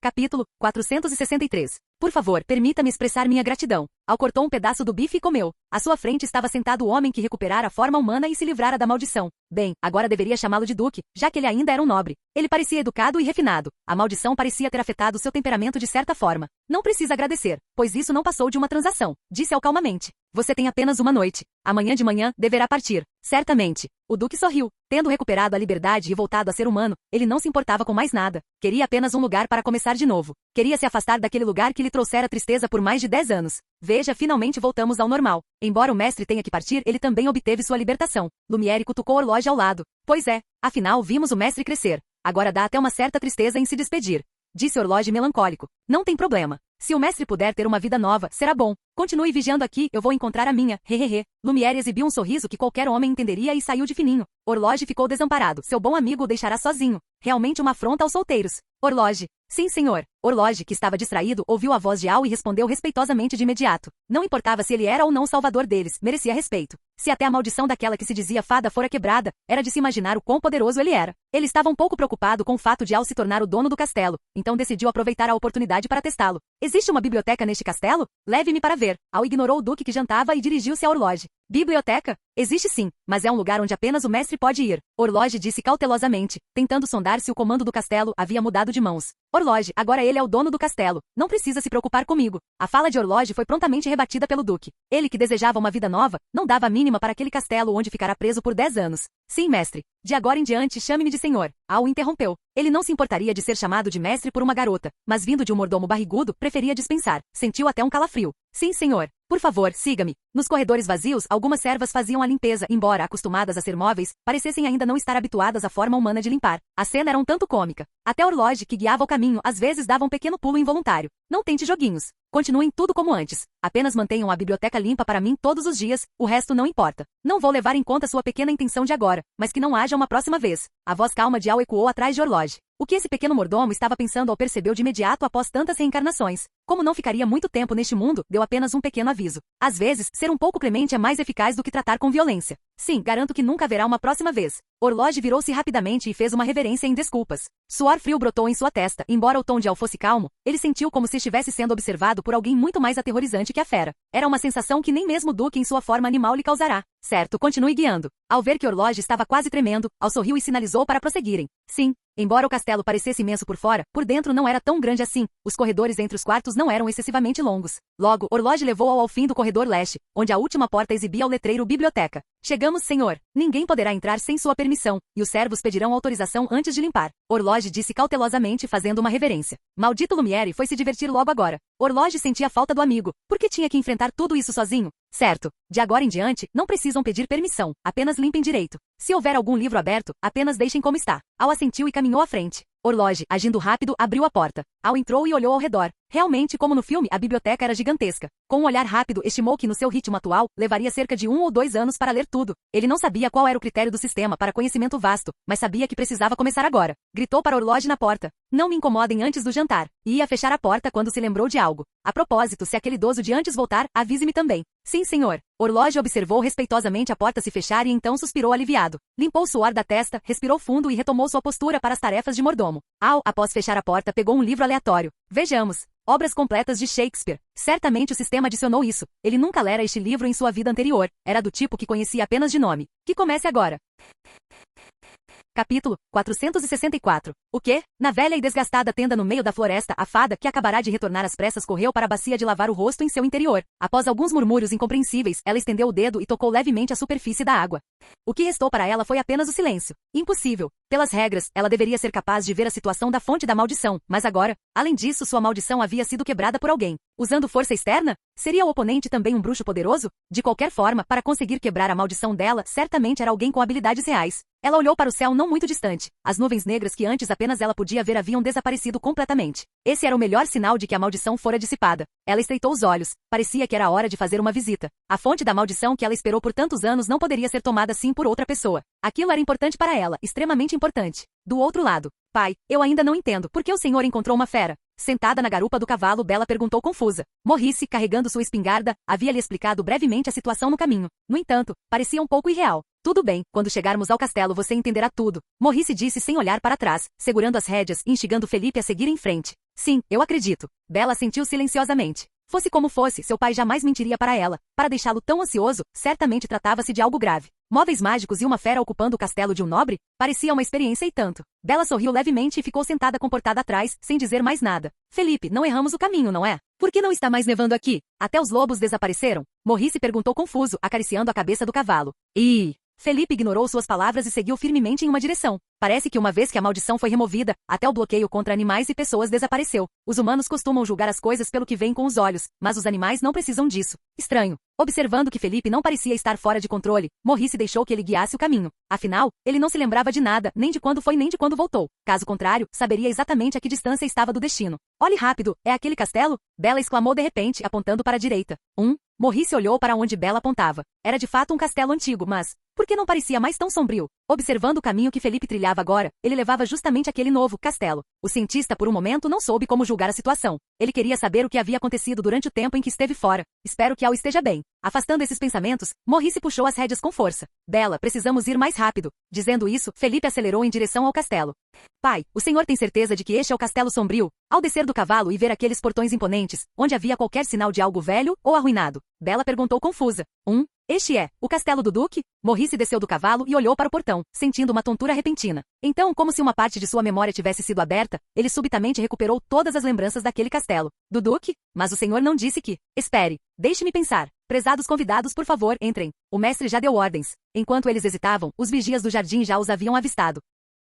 Capítulo 463. Por favor, permita-me expressar minha gratidão. Al cortou um pedaço do bife e comeu. À sua frente estava sentado o homem que recuperara a forma humana e se livrara da maldição. Bem, agora deveria chamá-lo de Duque, já que ele ainda era um nobre. Ele parecia educado e refinado. A maldição parecia ter afetado seu temperamento de certa forma. Não precisa agradecer, pois isso não passou de uma transação, disse Al calmamente. Você tem apenas uma noite. Amanhã de manhã, deverá partir. Certamente. O Duque sorriu. Tendo recuperado a liberdade e voltado a ser humano, ele não se importava com mais nada. Queria apenas um lugar para começar de novo. Queria se afastar daquele lugar que lhe lhe trouxera tristeza por mais de 10 anos. Veja, finalmente voltamos ao normal. Embora o mestre tenha que partir, ele também obteve sua libertação. Lumière cutucou Horloge ao lado. Pois é, afinal vimos o mestre crescer. Agora dá até uma certa tristeza em se despedir. Disse Horloge melancólico. Não tem problema. Se o mestre puder ter uma vida nova, será bom. Continue vigiando aqui, eu vou encontrar a minha. Hehehe. Lumière exibiu um sorriso que qualquer homem entenderia e saiu de fininho. Horloge ficou desamparado. Seu bom amigo o deixará sozinho. Realmente uma afronta aos solteiros. Horloge. Sim, senhor. Horloge, que estava distraído, ouviu a voz de Al e respondeu respeitosamente de imediato. Não importava se ele era ou não o salvador deles, merecia respeito. Se até a maldição daquela que se dizia fada fora quebrada, era de se imaginar o quão poderoso ele era. Ele estava um pouco preocupado com o fato de Al se tornar o dono do castelo, então decidiu aproveitar a oportunidade para testá-lo. Existe uma biblioteca neste castelo? Leve-me para ver. Al ignorou o duque que jantava e dirigiu-se à Horloge. Biblioteca? Existe sim, mas é um lugar onde apenas o mestre pode ir. Horloge disse cautelosamente, tentando sondar se o comando do castelo havia mudado de mãos. Horloge, agora ele é o dono do castelo. Não precisa se preocupar comigo. A fala de Horloge foi prontamente rebatida pelo duque. Ele, que desejava uma vida nova, não dava a mínima para aquele castelo onde ficará preso por 10 anos. Sim, mestre. De agora em diante, chame-me de senhor. Al interrompeu. Ele não se importaria de ser chamado de mestre por uma garota, mas vindo de um mordomo barrigudo, preferia dispensar. Sentiu até um calafrio. Sim, senhor. Por favor, siga-me. Nos corredores vazios, algumas servas faziam a limpeza, embora, acostumadas a ser móveis, parecessem ainda não estar habituadas à forma humana de limpar. A cena era um tanto cômica. Até Horloge, que guiava o caminho, às vezes dava um pequeno pulo involuntário. Não tente joguinhos. Continuem tudo como antes. Apenas mantenham a biblioteca limpa para mim todos os dias, o resto não importa. Não vou levar em conta sua pequena intenção de agora, mas que não haja uma próxima vez. A voz calma de Al ecoou atrás de Horloge. O que esse pequeno mordomo estava pensando ao percebeu de imediato após tantas reencarnações. Como não ficaria muito tempo neste mundo, deu apenas um pequeno aviso. Às vezes, ser um pouco clemente é mais eficaz do que tratar com violência. Sim, garanto que nunca haverá uma próxima vez. Horloge virou-se rapidamente e fez uma reverência em desculpas. Suor frio brotou em sua testa, embora o tom de Al fosse calmo, ele sentiu como se estivesse sendo observado por alguém muito mais aterrorizante que a fera. Era uma sensação que nem mesmo o Duque em sua forma animal lhe causará. Certo, continue guiando. Ao ver que Horloge estava quase tremendo, Al sorriu e sinalizou para prosseguirem. Sim. Embora o castelo parecesse imenso por fora, por dentro não era tão grande assim. Os corredores entre os quartos não eram excessivamente longos. Logo, Horloge levou-o ao fim do corredor leste, onde a última porta exibia o letreiro biblioteca. Chegamos, senhor. Ninguém poderá entrar sem sua permissão, e os servos pedirão autorização antes de limpar. Horloge disse cautelosamente, fazendo uma reverência. Maldito Lumière foi se divertir logo agora. Horloge sentia falta do amigo. Por que tinha que enfrentar tudo isso sozinho? Certo. De agora em diante, não precisam pedir permissão. Apenas limpem direito. Se houver algum livro aberto, apenas deixem como está. Al assentiu e caminhou à frente. Horloge, agindo rápido, abriu a porta. Al entrou e olhou ao redor. Realmente, como no filme, a biblioteca era gigantesca. Com um olhar rápido, estimou que no seu ritmo atual, levaria cerca de 1 ou 2 anos para ler tudo. Ele não sabia qual era o critério do sistema para conhecimento vasto, mas sabia que precisava começar agora. Gritou para Horloge na porta. Não me incomodem antes do jantar. E ia fechar a porta quando se lembrou de algo. A propósito, se aquele idoso de antes voltar, avise-me também. Sim, senhor. Horloge observou respeitosamente a porta se fechar e então suspirou aliviado. Limpou o suor da testa, respirou fundo e retomou sua postura para as tarefas de mordomo. Al, após fechar a porta, pegou um livro aleatório. Vejamos. Obras completas de Shakespeare. Certamente o sistema adicionou isso. Ele nunca lera este livro em sua vida anterior. Era do tipo que conhecia apenas de nome. Que comece agora. Capítulo 464. O quê? Na velha e desgastada tenda no meio da floresta, a fada, que acabará de retornar às pressas, correu para a bacia de lavar o rosto em seu interior. Após alguns murmúrios incompreensíveis, ela estendeu o dedo e tocou levemente a superfície da água. O que restou para ela foi apenas o silêncio. Impossível. Pelas regras, ela deveria ser capaz de ver a situação da fonte da maldição, mas agora, além disso, sua maldição havia sido quebrada por alguém. Usando força externa? Seria o oponente também um bruxo poderoso? De qualquer forma, para conseguir quebrar a maldição dela, certamente era alguém com habilidades reais. Ela olhou para o céu não muito distante. As nuvens negras que antes apenas ela podia ver haviam desaparecido completamente. Esse era o melhor sinal de que a maldição fora dissipada. Ela estreitou os olhos. Parecia que era a hora de fazer uma visita. A fonte da maldição que ela esperou por tantos anos não poderia ser tomada assim por outra pessoa. Aquilo era importante para ela, extremamente importante. Do outro lado, pai, eu ainda não entendo por que o senhor encontrou uma fera. Sentada na garupa do cavalo, Bela perguntou confusa. Morrice, carregando sua espingarda, havia-lhe explicado brevemente a situação no caminho. No entanto, parecia um pouco irreal. Tudo bem, quando chegarmos ao castelo você entenderá tudo. Morrice disse sem olhar para trás, segurando as rédeas e instigando Felipe a seguir em frente. Sim, eu acredito. Bela assentiu silenciosamente. Fosse como fosse, seu pai jamais mentiria para ela. Para deixá-lo tão ansioso, certamente tratava-se de algo grave. Móveis mágicos e uma fera ocupando o castelo de um nobre? Parecia uma experiência e tanto. Bela sorriu levemente e ficou sentada comportada atrás, sem dizer mais nada. Felipe, não erramos o caminho, não é? Por que não está mais nevando aqui? Até os lobos desapareceram? Morrice perguntou confuso, acariciando a cabeça do cavalo. Felipe ignorou suas palavras e seguiu firmemente em uma direção. Parece que uma vez que a maldição foi removida, até o bloqueio contra animais e pessoas desapareceu. Os humanos costumam julgar as coisas pelo que veem com os olhos, mas os animais não precisam disso. Estranho. Observando que Felipe não parecia estar fora de controle, Maurice deixou que ele guiasse o caminho. Afinal, ele não se lembrava de nada, nem de quando foi nem de quando voltou. Caso contrário, saberia exatamente a que distância estava do destino. Olhe rápido, é aquele castelo? Bella exclamou de repente, apontando para a direita. Maurice olhou para onde Bella apontava. Era de fato um castelo antigo, mas por que não parecia mais tão sombrio? Observando o caminho que Felipe trilhava agora, ele levava justamente aquele novo castelo. O cientista por um momento não soube como julgar a situação. Ele queria saber o que havia acontecido durante o tempo em que esteve fora. Espero que Al esteja bem. Afastando esses pensamentos, Maurice puxou as rédeas com força. Bella, precisamos ir mais rápido. Dizendo isso, Felipe acelerou em direção ao castelo. Pai, o senhor tem certeza de que este é o castelo sombrio? Ao descer do cavalo e ver aqueles portões imponentes, onde havia qualquer sinal de algo velho ou arruinado, Bella perguntou confusa. Este é o castelo do Duque? Maurice desceu do cavalo e olhou para o portão, sentindo uma tontura repentina. Então, como se uma parte de sua memória tivesse sido aberta, ele subitamente recuperou todas as lembranças daquele castelo. Do Duque? Mas o senhor não disse que... Espere, deixe-me pensar. Prezados convidados, por favor, entrem. O mestre já deu ordens. Enquanto eles hesitavam, os vigias do jardim já os haviam avistado.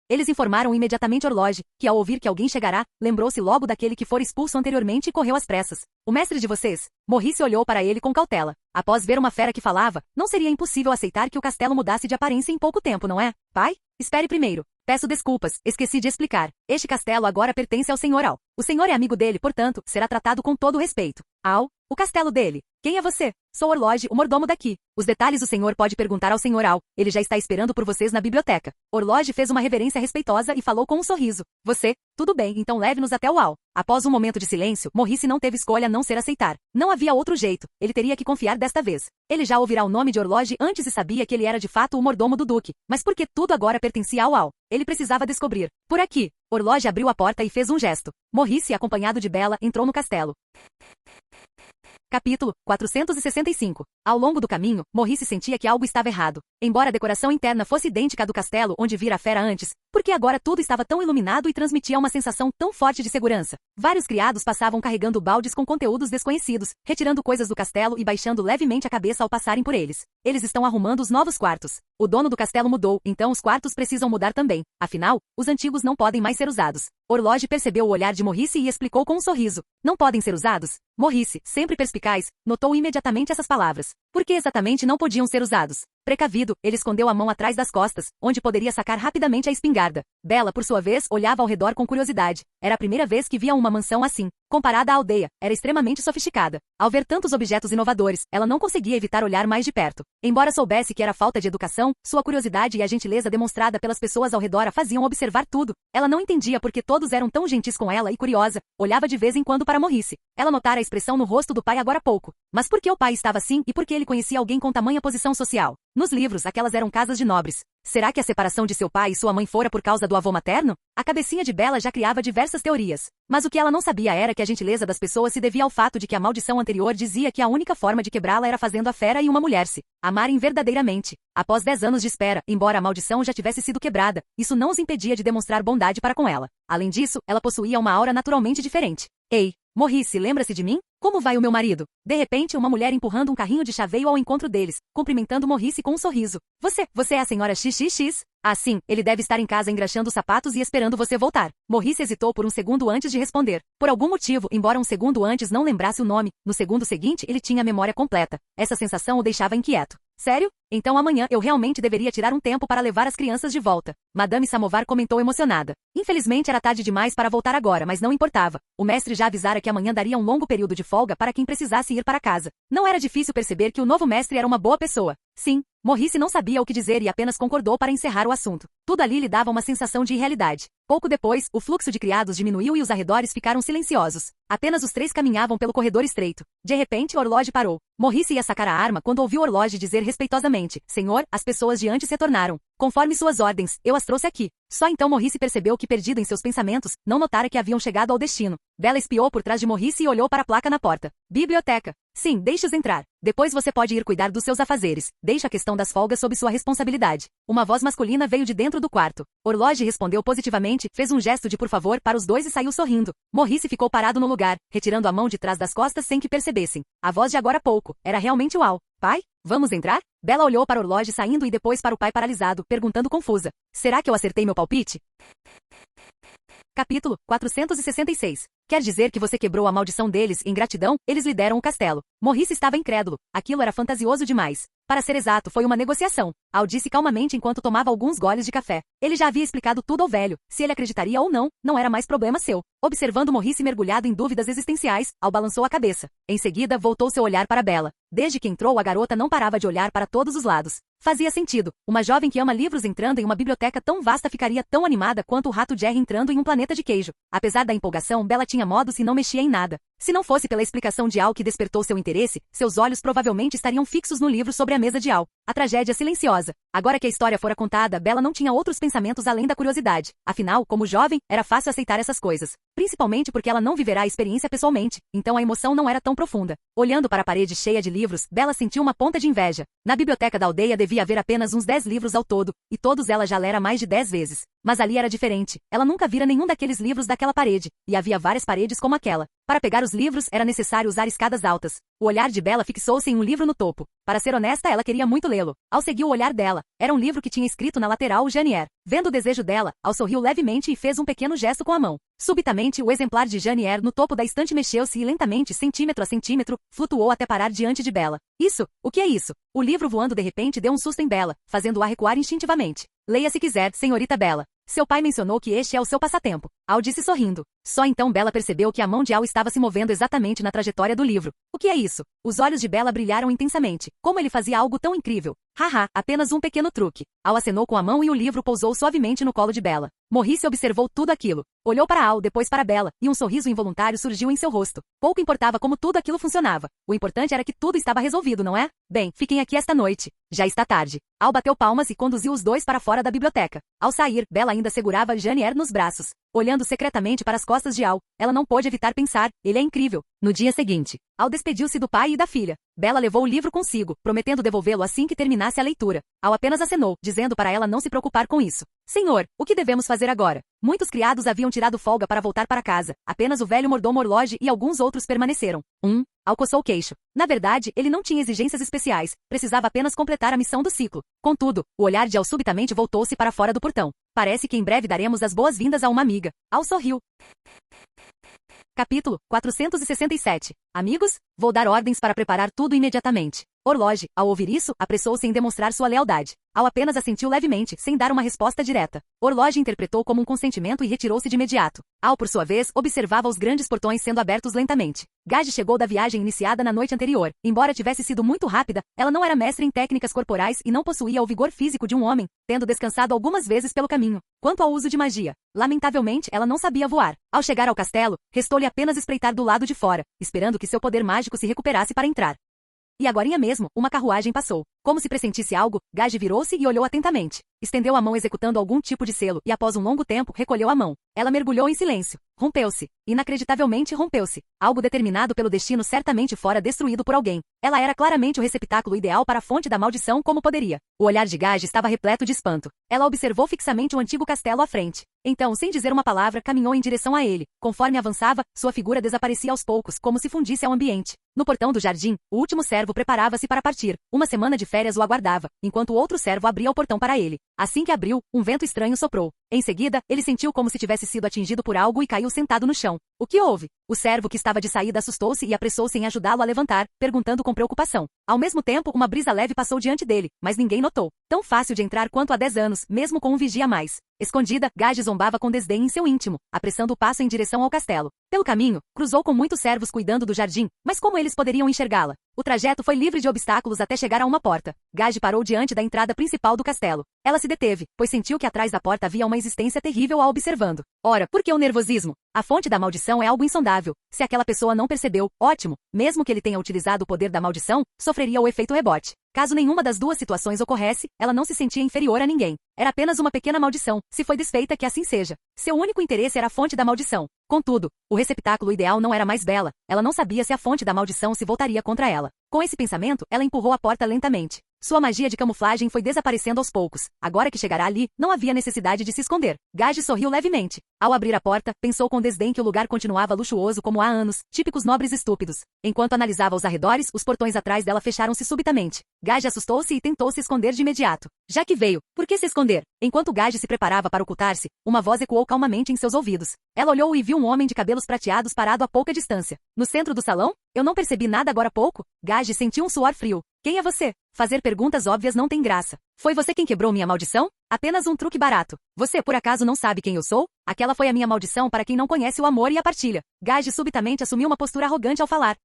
Eles informaram imediatamente Orloge, que ao ouvir que alguém chegará, lembrou-se logo daquele que fora expulso anteriormente e correu às pressas. O mestre de vocês? Maurice olhou para ele com cautela. Após ver uma fera que falava, não seria impossível aceitar que o castelo mudasse de aparência em pouco tempo, não é? Pai? Espere primeiro. Peço desculpas, esqueci de explicar. Este castelo agora pertence ao Sr. Al. O senhor é amigo dele, portanto, será tratado com todo o respeito. Al? O castelo dele. Quem é você? Sou Orloge, o mordomo daqui. Os detalhes o senhor pode perguntar ao Sr. Al. Ele já está esperando por vocês na biblioteca. Orloge fez uma reverência respeitosa e falou com um sorriso. Você? Tudo bem, então leve-nos até o Al. Após um momento de silêncio, Maurice não teve escolha a não ser aceitar. Não havia outro jeito. Ele teria que confiar desta vez. Ele já ouvirá o nome de Orloge antes e sabia que ele era de fato o mordomo do Duque. Mas por que tudo agora pertencia ao Al? Ele precisava descobrir. Por aqui. Orloge abriu a porta e fez um gesto. Maurice, acompanhado de Bella, entrou no castelo. Capítulo 465. Ao longo do caminho, Maurice sentia que algo estava errado. Embora a decoração interna fosse idêntica à do castelo onde vira a fera antes, porque agora tudo estava tão iluminado e transmitia uma sensação tão forte de segurança. Vários criados passavam carregando baldes com conteúdos desconhecidos, retirando coisas do castelo e baixando levemente a cabeça ao passarem por eles. Eles estão arrumando os novos quartos. O dono do castelo mudou, então os quartos precisam mudar também. Afinal, os antigos não podem mais ser usados. Orloge percebeu o olhar de Maurice e explicou com um sorriso. Não podem ser usados? Maurice, sempre perspicaz, notou imediatamente essas palavras. Por que exatamente não podiam ser usados? Precavido, ele escondeu a mão atrás das costas, onde poderia sacar rapidamente a espingarda. Bella, por sua vez, olhava ao redor com curiosidade. Era a primeira vez que via uma mansão assim. Comparada à aldeia, era extremamente sofisticada. Ao ver tantos objetos inovadores, ela não conseguia evitar olhar mais de perto. Embora soubesse que era falta de educação, sua curiosidade e a gentileza demonstrada pelas pessoas ao redor a faziam observar tudo. Ela não entendia por que todos eram tão gentis com ela e curiosa, olhava de vez em quando para Maurice. Ela notara a expressão no rosto do pai agora há pouco. Mas por que o pai estava assim e por que ele conhecia alguém com tamanha posição social? Nos livros, aquelas eram casas de nobres. Será que a separação de seu pai e sua mãe fora por causa do avô materno? A cabecinha de Bella já criava diversas teorias. Mas o que ela não sabia era que a gentileza das pessoas se devia ao fato de que a maldição anterior dizia que a única forma de quebrá-la era fazendo a fera e uma mulher se amarem verdadeiramente. Após 10 anos de espera, embora a maldição já tivesse sido quebrada, isso não os impedia de demonstrar bondade para com ela. Além disso, ela possuía uma aura naturalmente diferente. Ei, Maurice, lembra-se de mim? Como vai o meu marido? De repente, uma mulher empurrando um carrinho de chá veio ao encontro deles, cumprimentando Maurice com um sorriso. Você é a senhora XXX? Ah, sim, ele deve estar em casa engraxando os sapatos e esperando você voltar. Maurice hesitou por um segundo antes de responder. Por algum motivo, embora um segundo antes não lembrasse o nome, no segundo seguinte ele tinha a memória completa. Essa sensação o deixava inquieto. Sério? Então amanhã eu realmente deveria tirar um tempo para levar as crianças de volta. Madame Samovar comentou emocionada. Infelizmente era tarde demais para voltar agora, mas não importava. O mestre já avisara que amanhã daria um longo período de folga para quem precisasse ir para casa. Não era difícil perceber que o novo mestre era uma boa pessoa. Sim, Maurice não sabia o que dizer e apenas concordou para encerrar o assunto. Tudo ali lhe dava uma sensação de irrealidade. Pouco depois, o fluxo de criados diminuiu e os arredores ficaram silenciosos. Apenas os três caminhavam pelo corredor estreito. De repente, Orloge parou. Maurice ia sacar a arma quando ouviu Orloge dizer respeitosamente: Senhor, as pessoas de antes retornaram. Conforme suas ordens, eu as trouxe aqui. Só então Maurice percebeu que, perdido em seus pensamentos, não notara que haviam chegado ao destino. Bella espiou por trás de Maurice e olhou para a placa na porta. Biblioteca. Sim, deixe-os entrar. Depois você pode ir cuidar dos seus afazeres. Deixe a questão das folgas sob sua responsabilidade. Uma voz masculina veio de dentro do quarto. Orloge respondeu positivamente, fez um gesto de por favor para os dois e saiu sorrindo. Maurice ficou parado no lugar, retirando a mão de trás das costas sem que percebessem. A voz de agora há pouco era realmente o Al. Pai? Vamos entrar? Bella olhou para Orloge saindo e depois para o pai paralisado, perguntando confusa. Será que eu acertei meu palpite? Capítulo 466. Quer dizer que você quebrou a maldição deles e, em gratidão, eles lhe deram o castelo. Maurice estava incrédulo. Aquilo era fantasioso demais. Para ser exato, foi uma negociação. Al disse calmamente enquanto tomava alguns goles de café. Ele já havia explicado tudo ao velho. Se ele acreditaria ou não, não era mais problema seu. Observando Maurice mergulhado em dúvidas existenciais, Al balançou a cabeça. Em seguida, voltou seu olhar para Bella. Desde que entrou, a garota não parava de olhar para todos os lados. Fazia sentido. Uma jovem que ama livros entrando em uma biblioteca tão vasta ficaria tão animada quanto o rato Jerry entrando em um planeta de queijo. Apesar da empolgação, Bella tinha modos e não mexia em nada. Se não fosse pela explicação de Al que despertou seu interesse, seus olhos provavelmente estariam fixos no livro sobre a mesa de Al. A tragédia silenciosa. Agora que a história fora contada, Bella não tinha outros pensamentos além da curiosidade. Afinal, como jovem, era fácil aceitar essas coisas. Principalmente porque ela não viverá a experiência pessoalmente, então a emoção não era tão profunda. Olhando para a parede cheia de livros, Bella sentiu uma ponta de inveja. Na biblioteca da aldeia devia haver apenas uns 10 livros ao todo, e todos ela já lera mais de 10 vezes. Mas ali era diferente. Ela nunca vira nenhum daqueles livros daquela parede, e havia várias paredes como aquela. Para pegar os livros, era necessário usar escadas altas. O olhar de Bella fixou-se em um livro no topo. Para ser honesta, ela queria muito lê-lo. Al seguiu o olhar dela. Era um livro que tinha escrito na lateral Janier. Vendo o desejo dela, Al sorriu levemente e fez um pequeno gesto com a mão. Subitamente, o exemplar de Janier no topo da estante mexeu-se e lentamente, centímetro a centímetro, flutuou até parar diante de Bella. Isso? O que é isso? O livro voando de repente deu um susto em Bella, fazendo-a recuar instintivamente. Leia se quiser, senhorita Bella. Seu pai mencionou que este é o seu passatempo. Al disse sorrindo. Só então Bella percebeu que a mão de Al estava se movendo exatamente na trajetória do livro. O que é isso? Os olhos de Bella brilharam intensamente. Como ele fazia algo tão incrível? Haha, apenas um pequeno truque. Al acenou com a mão e o livro pousou suavemente no colo de Bella. Maurice observou tudo aquilo. Olhou para Al, depois para Bella, e um sorriso involuntário surgiu em seu rosto. Pouco importava como tudo aquilo funcionava. O importante era que tudo estava resolvido, não é? Bem, fiquem aqui esta noite. Já está tarde. Al bateu palmas e conduziu os dois para fora da biblioteca. Ao sair, Bella ainda segurava Janier nos braços. Olhando secretamente para as costas de Al, ela não pôde evitar pensar, ele é incrível. No dia seguinte, Al despediu-se do pai e da filha. Bella levou o livro consigo, prometendo devolvê-lo assim que terminasse a leitura. Al apenas acenou, dizendo para ela não se preocupar com isso. Senhor, o que devemos fazer agora? Muitos criados haviam tirado folga para voltar para casa. Apenas o velho mordomo Orloge e alguns outros permaneceram. Al coçou o queixo. Na verdade, ele não tinha exigências especiais. Precisava apenas completar a missão do ciclo. Contudo, o olhar de Al subitamente voltou-se para fora do portão. Parece que em breve daremos as boas-vindas a uma amiga. Al sorriu. Capítulo 467. Amigos, vou dar ordens para preparar tudo imediatamente. Orloge, ao ouvir isso, apressou-se em demonstrar sua lealdade. Al apenas assentiu levemente, sem dar uma resposta direta. Orloge interpretou como um consentimento e retirou-se de imediato. Al, por sua vez, observava os grandes portões sendo abertos lentamente. Gage chegou da viagem iniciada na noite anterior. Embora tivesse sido muito rápida, ela não era mestre em técnicas corporais e não possuía o vigor físico de um homem, tendo descansado algumas vezes pelo caminho. Quanto ao uso de magia, lamentavelmente ela não sabia voar. Ao chegar ao castelo, restou-lhe apenas espreitar do lado de fora, esperando que seu poder mágico se recuperasse para entrar. E agorinha mesmo, uma carruagem passou. Como se pressentisse algo, Gage virou-se e olhou atentamente. Estendeu a mão executando algum tipo de selo e após um longo tempo, recolheu a mão. Ela mergulhou em silêncio. Rompeu-se. Inacreditavelmente rompeu-se. Algo determinado pelo destino certamente fora destruído por alguém. Ela era claramente o receptáculo ideal para a fonte da maldição como poderia. O olhar de Gage estava repleto de espanto. Ela observou fixamente o antigo castelo à frente. Então, sem dizer uma palavra, caminhou em direção a ele. Conforme avançava, sua figura desaparecia aos poucos, como se fundisse ao ambiente. No portão do jardim, o último servo preparava-se para partir. Uma semana de férias o aguardava, enquanto o outro servo abria o portão para ele. Assim que abriu, um vento estranho soprou. Em seguida, ele sentiu como se tivesse sido atingido por algo e caiu sentado no chão. O que houve? O servo que estava de saída assustou-se e apressou-se em ajudá-lo a levantar, perguntando com preocupação. Ao mesmo tempo, uma brisa leve passou diante dele, mas ninguém notou. Tão fácil de entrar quanto há 10 anos, mesmo com um vigia a mais. Escondida, Gage zombava com desdém em seu íntimo, apressando o passo em direção ao castelo. Pelo caminho, cruzou com muitos servos cuidando do jardim, mas como eles poderiam enxergá-la? O trajeto foi livre de obstáculos até chegar a uma porta. Gage parou diante da entrada principal do castelo. Ela se deteve, pois sentiu que atrás da porta havia uma existência terrível a observando. Ora, por que o nervosismo? A fonte da maldição é algo insondável. Se aquela pessoa não percebeu, ótimo. Mesmo que ele tenha utilizado o poder da maldição, sofreria o efeito rebote. Caso nenhuma das duas situações ocorresse, ela não se sentia inferior a ninguém. Era apenas uma pequena maldição, se foi desfeita que assim seja. Seu único interesse era a fonte da maldição. Contudo, o receptáculo ideal não era mais Bella. Ela não sabia se a fonte da maldição se voltaria contra ela. Com esse pensamento, ela empurrou a porta lentamente. Sua magia de camuflagem foi desaparecendo aos poucos. Agora que chegará ali, não havia necessidade de se esconder. Gage sorriu levemente. Ao abrir a porta, pensou com desdém que o lugar continuava luxuoso como há anos, típicos nobres estúpidos. Enquanto analisava os arredores, os portões atrás dela fecharam-se subitamente. Gage assustou-se e tentou se esconder de imediato. Já que veio, por que se esconder? Enquanto Gage se preparava para ocultar-se, uma voz ecoou calmamente em seus ouvidos. Ela olhou e viu um homem de cabelos prateados parado a pouca distância. No centro do salão? Eu não percebi nada agora há pouco? Gage sentiu um suor frio. Quem é você? Fazer perguntas óbvias não tem graça. Foi você quem quebrou minha maldição? Apenas um truque barato. Você por acaso não sabe quem eu sou? Aquela foi a minha maldição para quem não conhece o amor e a partilha. Gage subitamente assumiu uma postura arrogante ao falar.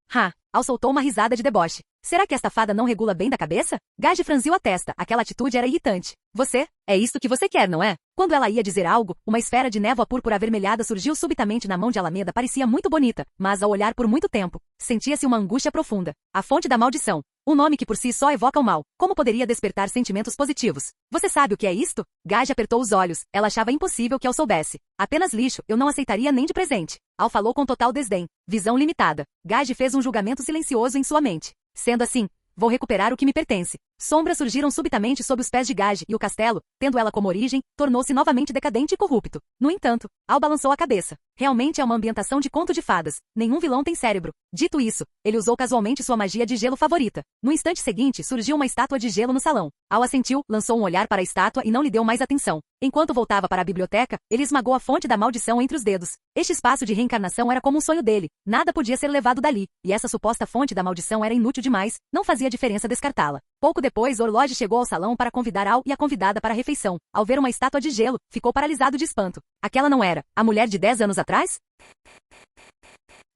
Al soltou uma risada de deboche. Será que esta fada não regula bem da cabeça? Gage franziu a testa, aquela atitude era irritante. Você? É isto que você quer, não é? Quando ela ia dizer algo, uma esfera de névoa púrpura avermelhada surgiu subitamente na mão de Alameda. Parecia muito bonita, mas ao olhar por muito tempo, sentia-se uma angústia profunda. A fonte da maldição. Um nome que por si só evoca o mal. Como poderia despertar sentimentos positivos? Você sabe o que é isto? Gage apertou os olhos. Ela achava impossível que eu soubesse. Apenas lixo, eu não aceitaria nem de presente. Al falou com total desdém. Visão limitada. Gage fez um julgamento silencioso em sua mente. Sendo assim, vou recuperar o que me pertence. Sombras surgiram subitamente sob os pés de Gage e o castelo, tendo ela como origem, tornou-se novamente decadente e corrupto. No entanto, Al balançou a cabeça. Realmente é uma ambientação de conto de fadas. Nenhum vilão tem cérebro. Dito isso, ele usou casualmente sua magia de gelo favorita. No instante seguinte, surgiu uma estátua de gelo no salão. Al assentiu, lançou um olhar para a estátua e não lhe deu mais atenção. Enquanto voltava para a biblioteca, ele esmagou a fonte da maldição entre os dedos. Este espaço de reencarnação era como um sonho dele. Nada podia ser levado dali, e essa suposta fonte da maldição era inútil demais, não fazia diferença descartá-la. Pouco depois, Orloge chegou ao salão para convidar Al e a convidada para a refeição. Ao ver uma estátua de gelo, ficou paralisado de espanto. Aquela não era a mulher de 10 anos atrás?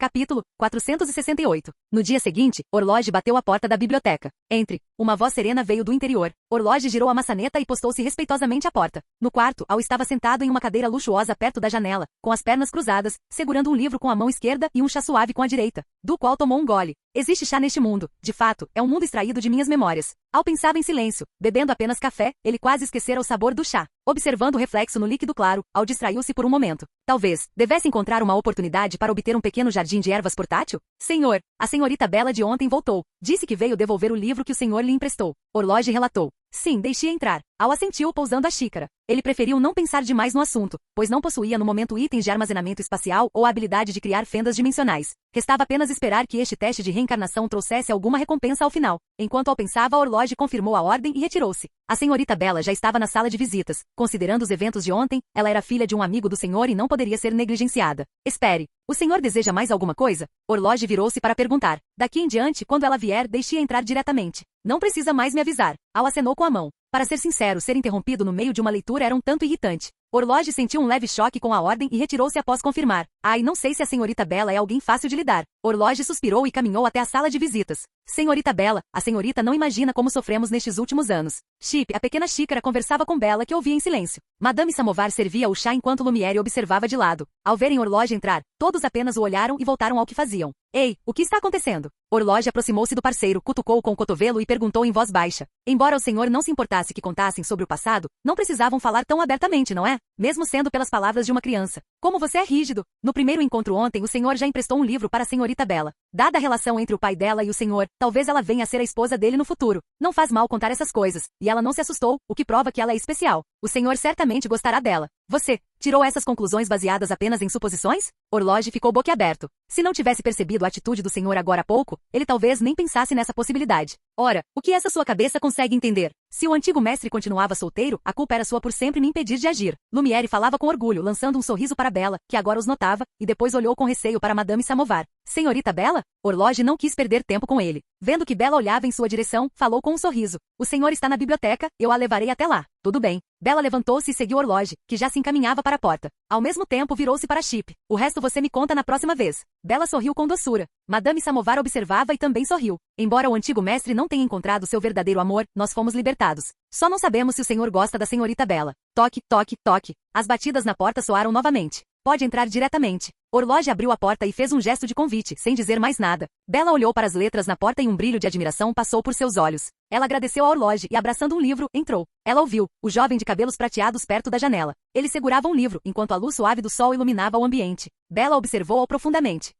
Capítulo 468. No dia seguinte, Orloge bateu à porta da biblioteca. Entre. Uma voz serena veio do interior. Orloge girou a maçaneta e postou-se respeitosamente à porta. No quarto, Al estava sentado em uma cadeira luxuosa perto da janela, com as pernas cruzadas, segurando um livro com a mão esquerda e um chá suave com a direita, do qual tomou um gole. Existe chá neste mundo. De fato, é um mundo extraído de minhas memórias. Al pensava em silêncio, bebendo apenas café, ele quase esquecera o sabor do chá. Observando o reflexo no líquido claro, Al distraiu-se por um momento. Talvez, devesse encontrar uma oportunidade para obter um pequeno jardim de ervas portátil? Senhor, a senhorita Bela de ontem voltou. Disse que veio devolver o livro que o senhor lhe emprestou. Orloge relatou. Sim, deixe entrar. Al assentiu pousando a xícara. Ele preferiu não pensar demais no assunto, pois não possuía no momento itens de armazenamento espacial ou a habilidade de criar fendas dimensionais. Restava apenas esperar que este teste de reencarnação trouxesse alguma recompensa ao final. Enquanto Al pensava, Orloge confirmou a ordem e retirou-se. A senhorita Bela já estava na sala de visitas. Considerando os eventos de ontem, ela era filha de um amigo do senhor e não poderia ser negligenciada. Espere. O senhor deseja mais alguma coisa? Orloge virou-se para perguntar. Daqui em diante, quando ela vier, deixe-a entrar diretamente. Não precisa mais me avisar. Al acenou com a mão. Para ser sincero, ser interrompido no meio de uma leitura era um tanto irritante. Orloge sentiu um leve choque com a ordem e retirou-se após confirmar. Ai, não sei se a senhorita Bela é alguém fácil de lidar. Orloge suspirou e caminhou até a sala de visitas. Senhorita Bela, a senhorita não imagina como sofremos nestes últimos anos. Chip, a pequena xícara, conversava com Bela que ouvia em silêncio. Madame Samovar servia o chá enquanto Lumiere observava de lado. Ao verem Orloge entrar, todos apenas o olharam e voltaram ao que faziam. Ei, o que está acontecendo? Orloge aproximou-se do parceiro, cutucou com o cotovelo e perguntou em voz baixa. Embora o senhor não se importasse que contassem sobre o passado, não precisavam falar tão abertamente, não é? Mesmo sendo pelas palavras de uma criança. Como você é rígido. No primeiro encontro ontem, o senhor já emprestou um livro para a senhorita Bela. Dada a relação entre o pai dela e o senhor, talvez ela venha a ser a esposa dele no futuro. Não faz mal contar essas coisas. E ela não se assustou, o que prova que ela é especial. O senhor certamente gostará dela. Você tirou essas conclusões baseadas apenas em suposições? Orloge ficou boquiaberto. Se não tivesse percebido a atitude do senhor agora há pouco, ele talvez nem pensasse nessa possibilidade. Ora, o que essa sua cabeça consegue entender? Se o antigo mestre continuava solteiro, a culpa era sua por sempre me impedir de agir. Lumiere falava com orgulho, lançando um sorriso para Bela, que agora os notava, e depois olhou com receio para Madame Samovar. Senhorita Bela? Orloge não quis perder tempo com ele. Vendo que Bela olhava em sua direção, falou com um sorriso. O senhor está na biblioteca, eu a levarei até lá. Tudo bem. Bela levantou-se e seguiu Orloge, que já se encaminhava para a porta. Ao mesmo tempo virou-se para Chip. O resto você me conta na próxima vez. Bela sorriu com doçura. Madame Samovar observava e também sorriu. Embora o antigo mestre não tenha encontrado seu verdadeiro amor, nós fomos libertados. Só não sabemos se o senhor gosta da senhorita Bela. Toque, toque, toque. As batidas na porta soaram novamente. Pode entrar diretamente. Orloge abriu a porta e fez um gesto de convite, sem dizer mais nada. Bela olhou para as letras na porta e um brilho de admiração passou por seus olhos. Ela agradeceu a Orloge e, abraçando um livro, entrou. Ela ouviu o jovem de cabelos prateados perto da janela. Ele segurava um livro, enquanto a luz suave do sol iluminava o ambiente. Bela observou-o profundamente.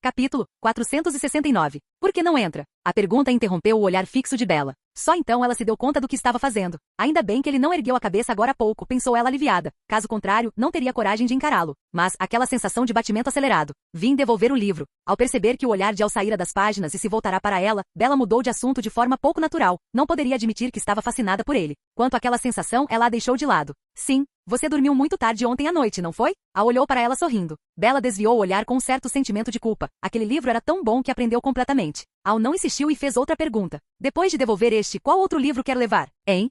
Capítulo 469. Por que não entra? A pergunta interrompeu o olhar fixo de Bella. Só então ela se deu conta do que estava fazendo. Ainda bem que ele não ergueu a cabeça agora há pouco, pensou ela aliviada. Caso contrário, não teria coragem de encará-lo. Mas, aquela sensação de batimento acelerado. Vim devolver o livro. Ao perceber que o olhar de Al saíra das páginas e se voltará para ela, Bella mudou de assunto de forma pouco natural. Não poderia admitir que estava fascinada por ele. Quanto àquela sensação, ela a deixou de lado. Sim, você dormiu muito tarde ontem à noite, não foi? Al olhou para ela sorrindo. Bella desviou o olhar com um certo sentimento de culpa. Aquele livro era tão bom que aprendeu completamente. Al não insistiu e fez outra pergunta. Depois de devolver este, qual outro livro quer levar, hein?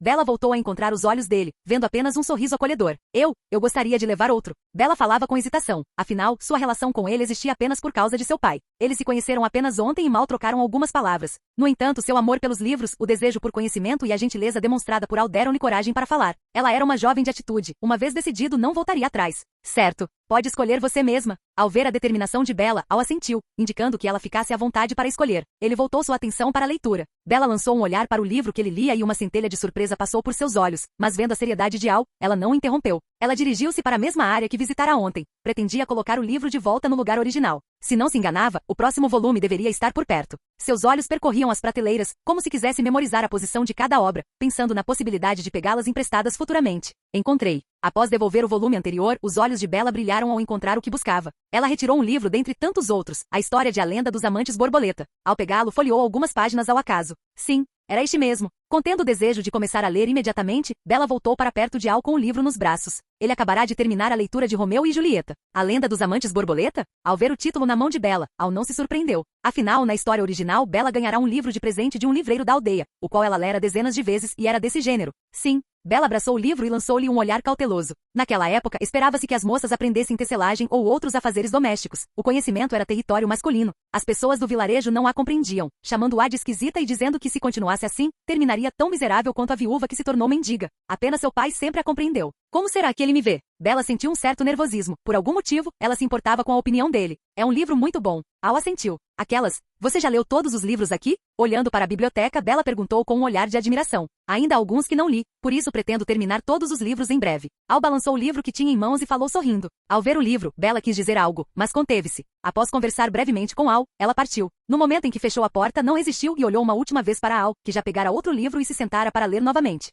Bella voltou a encontrar os olhos dele, vendo apenas um sorriso acolhedor. Eu gostaria de levar outro. Bella falava com hesitação. Afinal, sua relação com ele existia apenas por causa de seu pai. Eles se conheceram apenas ontem e mal trocaram algumas palavras. No entanto, seu amor pelos livros, o desejo por conhecimento e a gentileza demonstrada por Al deram-lhe coragem para falar. Ela era uma jovem de atitude. Uma vez decidido, não voltaria atrás. Certo. Pode escolher você mesma. Ao ver a determinação de Bella, Al assentiu, indicando que ela ficasse à vontade para escolher. Ele voltou sua atenção para a leitura. Bella lançou um olhar para o livro que ele lia e uma centelha de surpresa passou por seus olhos, mas vendo a seriedade de Al, ela não o interrompeu. Ela dirigiu-se para a mesma área que visitara ontem. Pretendia colocar o livro de volta no lugar original. Se não se enganava, o próximo volume deveria estar por perto. Seus olhos percorriam as prateleiras, como se quisesse memorizar a posição de cada obra, pensando na possibilidade de pegá-las emprestadas futuramente. Encontrei. Após devolver o volume anterior, os olhos de Bella brilharam ao encontrar o que buscava. Ela retirou um livro dentre tantos outros, a história de A Lenda dos Amantes Borboleta. Ao pegá-lo, folheou algumas páginas ao acaso. Sim, era este mesmo. Contendo o desejo de começar a ler imediatamente, Bella voltou para perto de Al com o livro nos braços. Ele acabará de terminar a leitura de Romeu e Julieta. A Lenda dos Amantes Borboleta? Ao ver o título na mão de Bella, Al não se surpreendeu. Afinal, na história original, Bella ganhará um livro de presente de um livreiro da aldeia, o qual ela lera dezenas de vezes e era desse gênero. Sim. Bella abraçou o livro e lançou-lhe um olhar cauteloso. Naquela época, esperava-se que as moças aprendessem tecelagem ou outros afazeres domésticos. O conhecimento era território masculino. As pessoas do vilarejo não a compreendiam, chamando-a de esquisita e dizendo que se continuasse assim, terminaria tão miserável quanto a viúva que se tornou mendiga. Apenas seu pai sempre a compreendeu. Como será que ele me vê? Bella sentiu um certo nervosismo. Por algum motivo, ela se importava com a opinião dele. É um livro muito bom. Al assentiu. Aquelas, você já leu todos os livros aqui? Olhando para a biblioteca, Bella perguntou com um olhar de admiração. Ainda há alguns que não li, por isso pretendo terminar todos os livros em breve. Al balançou o livro que tinha em mãos e falou sorrindo. Ao ver o livro, Bella quis dizer algo, mas conteve-se. Após conversar brevemente com Al, ela partiu. No momento em que fechou a porta, não resistiu e olhou uma última vez para Al, que já pegara outro livro e se sentara para ler novamente.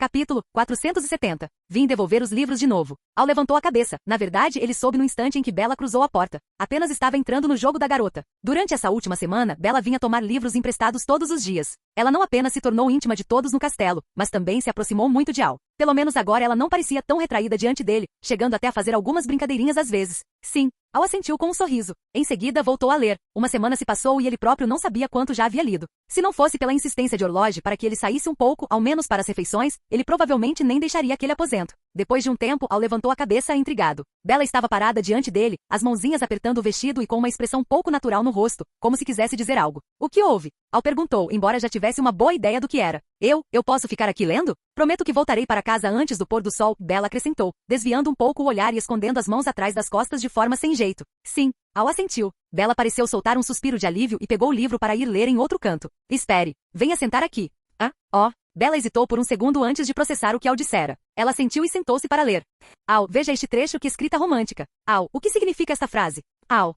Capítulo 470. Vim devolver os livros de novo. Al levantou a cabeça. Na verdade, ele soube no instante em que Bella cruzou a porta. Apenas estava entrando no jogo da garota. Durante essa última semana, Bella vinha tomar livros emprestados todos os dias. Ela não apenas se tornou íntima de todos no castelo, mas também se aproximou muito de Al. Pelo menos agora ela não parecia tão retraída diante dele, chegando até a fazer algumas brincadeirinhas às vezes. Sim. Al assentiu com um sorriso. Em seguida, voltou a ler. Uma semana se passou e ele próprio não sabia quanto já havia lido. Se não fosse pela insistência de Orloge para que ele saísse um pouco, ao menos para as refeições, ele provavelmente nem deixaria aquele aposento. Depois de um tempo, Al levantou a cabeça intrigado. Bella estava parada diante dele, as mãozinhas apertando o vestido e com uma expressão pouco natural no rosto, como se quisesse dizer algo. O que houve? Al perguntou, embora já tivesse uma boa ideia do que era. Eu posso ficar aqui lendo? Prometo que voltarei para casa antes do pôr do sol, Bella acrescentou, desviando um pouco o olhar e escondendo as mãos atrás das costas de forma sem jeito. Sim. Al assentiu. Bella pareceu soltar um suspiro de alívio e pegou o livro para ir ler em outro canto. Espere. Venha sentar aqui. Bella hesitou por um segundo antes de processar o que Al dissera. Ela sentiu e sentou-se para ler. Al, veja este trecho, que escrita romântica. Al, o que significa esta frase? Al.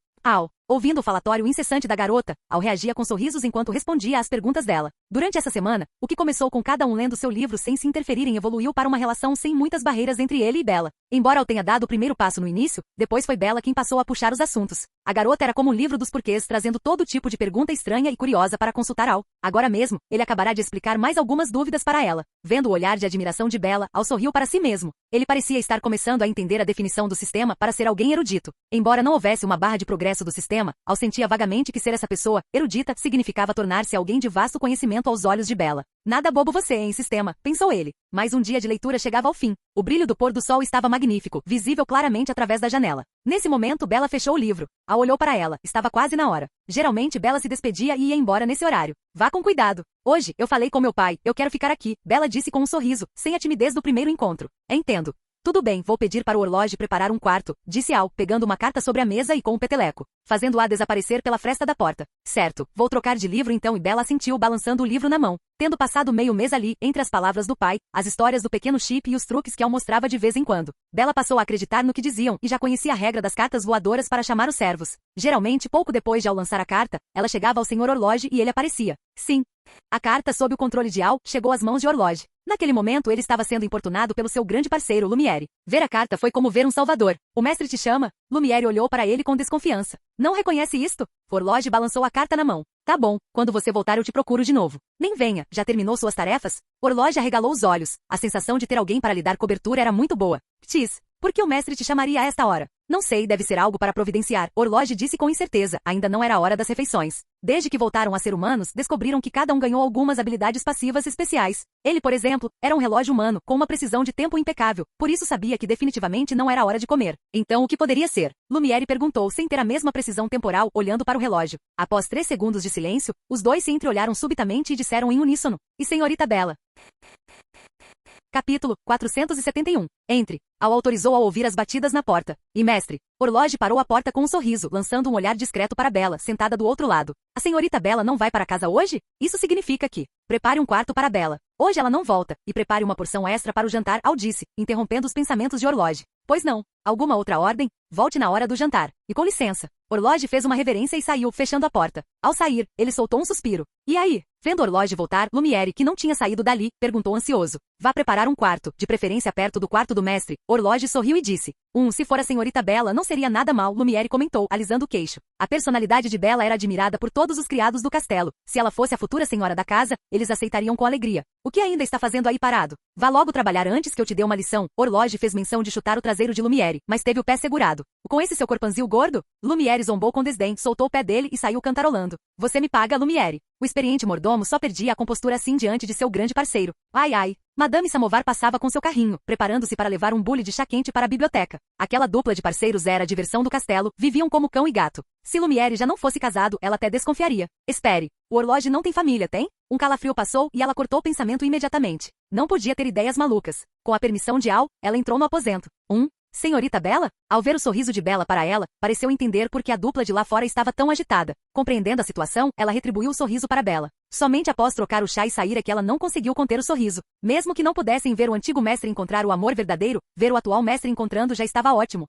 Ouvindo o falatório incessante da garota, Al reagia com sorrisos enquanto respondia às perguntas dela. Durante essa semana, o que começou com cada um lendo seu livro sem se interferirem evoluiu para uma relação sem muitas barreiras entre ele e Bella. Embora Al tenha dado o primeiro passo no início, depois foi Bella quem passou a puxar os assuntos. A garota era como um livro dos porquês, trazendo todo tipo de pergunta estranha e curiosa para consultar Al. Agora mesmo, ele acabará de explicar mais algumas dúvidas para ela. Vendo o olhar de admiração de Bella, Al sorriu para si mesmo. Ele parecia estar começando a entender a definição do sistema para ser alguém erudito. Embora não houvesse uma barra de progresso do sistema, Al sentia vagamente que ser essa pessoa, erudita, significava tornar-se alguém de vasto conhecimento aos olhos de Bella. Nada bobo você, hein, sistema, pensou ele. Mais um dia de leitura chegava ao fim. O brilho do pôr do sol estava magnífico, visível claramente através da janela. Nesse momento, Bella fechou o livro. Al olhou para ela. Estava quase na hora. Geralmente, Bella se despedia e ia embora nesse horário. Vá com cuidado. Hoje, eu falei com meu pai. Eu quero ficar aqui, Bella disse com um sorriso, sem a timidez do primeiro encontro. Entendo. Tudo bem, vou pedir para o Orloge preparar um quarto, disse Al, pegando uma carta sobre a mesa e com um peteleco, fazendo-a desaparecer pela fresta da porta. Certo, vou trocar de livro então, e Bella assentiu balançando o livro na mão. Tendo passado meio mês ali, entre as palavras do pai, as histórias do pequeno Chip e os truques que Al mostrava de vez em quando, Bella passou a acreditar no que diziam e já conhecia a regra das cartas voadoras para chamar os servos. Geralmente, pouco depois de Al lançar a carta, ela chegava ao Sr. Orloge e ele aparecia. Sim. A carta, sob o controle de Al, chegou às mãos de Orloge. Naquele momento ele estava sendo importunado pelo seu grande parceiro, Lumiere. Ver a carta foi como ver um salvador. O mestre te chama? Lumiere olhou para ele com desconfiança. Não reconhece isto? Orloge balançou a carta na mão. Tá bom, quando você voltar eu te procuro de novo. Nem venha, já terminou suas tarefas? Orloge arregalou os olhos. A sensação de ter alguém para lhe dar cobertura era muito boa. Tis, por que o mestre te chamaria a esta hora? Não sei, deve ser algo para providenciar. Orloge disse com incerteza, ainda não era a hora das refeições. Desde que voltaram a ser humanos, descobriram que cada um ganhou algumas habilidades passivas especiais. Ele, por exemplo, era um relógio humano, com uma precisão de tempo impecável, por isso sabia que definitivamente não era a hora de comer. Então o que poderia ser? Lumiere perguntou sem ter a mesma precisão temporal, olhando para o relógio. Após 3 segundos de silêncio, os dois se entreolharam subitamente e disseram em uníssono. E senhorita Bella? Capítulo 471. Entre. Al autorizou ao ouvir as batidas na porta. E mestre. Orloge parou a porta com um sorriso, lançando um olhar discreto para Bella, sentada do outro lado. A senhorita Bella não vai para casa hoje? Isso significa que. Prepare um quarto para Bella. Hoje ela não volta, e prepare uma porção extra para o jantar, Al disse, interrompendo os pensamentos de Orloge. Pois não. Alguma outra ordem? Volte na hora do jantar. E com licença. Orloge fez uma reverência e saiu, fechando a porta. Ao sair, ele soltou um suspiro. E aí? Vendo Orloge voltar, Lumiere, que não tinha saído dali, perguntou ansioso. Vá preparar um quarto, de preferência perto do quarto do mestre. Orloge sorriu e disse. Se for a senhorita Bella, não seria nada mal, Lumiere comentou, alisando o queixo. A personalidade de Bella era admirada por todos os criados do castelo. Se ela fosse a futura senhora da casa, eles aceitariam com alegria. O que ainda está fazendo aí parado? Vá logo trabalhar antes que eu te dê uma lição. Orloge fez menção de chutar o traseiro de Lumiere, mas teve o pé segurado. Com esse seu corpanzil gordo? Lumiere zombou com desdém, soltou o pé dele e saiu cantarolando. Você me paga, Lumiere. O experiente mordomo só perdia a compostura assim diante de seu grande parceiro. Ai ai. Madame Samovar passava com seu carrinho, preparando-se para levar um bule de chá quente para a biblioteca. Aquela dupla de parceiros era a diversão do castelo, viviam como cão e gato. Se Lumiere já não fosse casado, ela até desconfiaria. Espere, o Orloge não tem família, tem? Um calafrio passou e ela cortou o pensamento imediatamente. Não podia ter ideias malucas. Com a permissão de Al, ela entrou no aposento. Senhorita Bella? Ao ver o sorriso de Bella para ela, pareceu entender por que a dupla de lá fora estava tão agitada. Compreendendo a situação, ela retribuiu o sorriso para Bella. Somente após trocar o chá e sair é que ela não conseguiu conter o sorriso. Mesmo que não pudessem ver o antigo mestre encontrar o amor verdadeiro, ver o atual mestre encontrando já estava ótimo.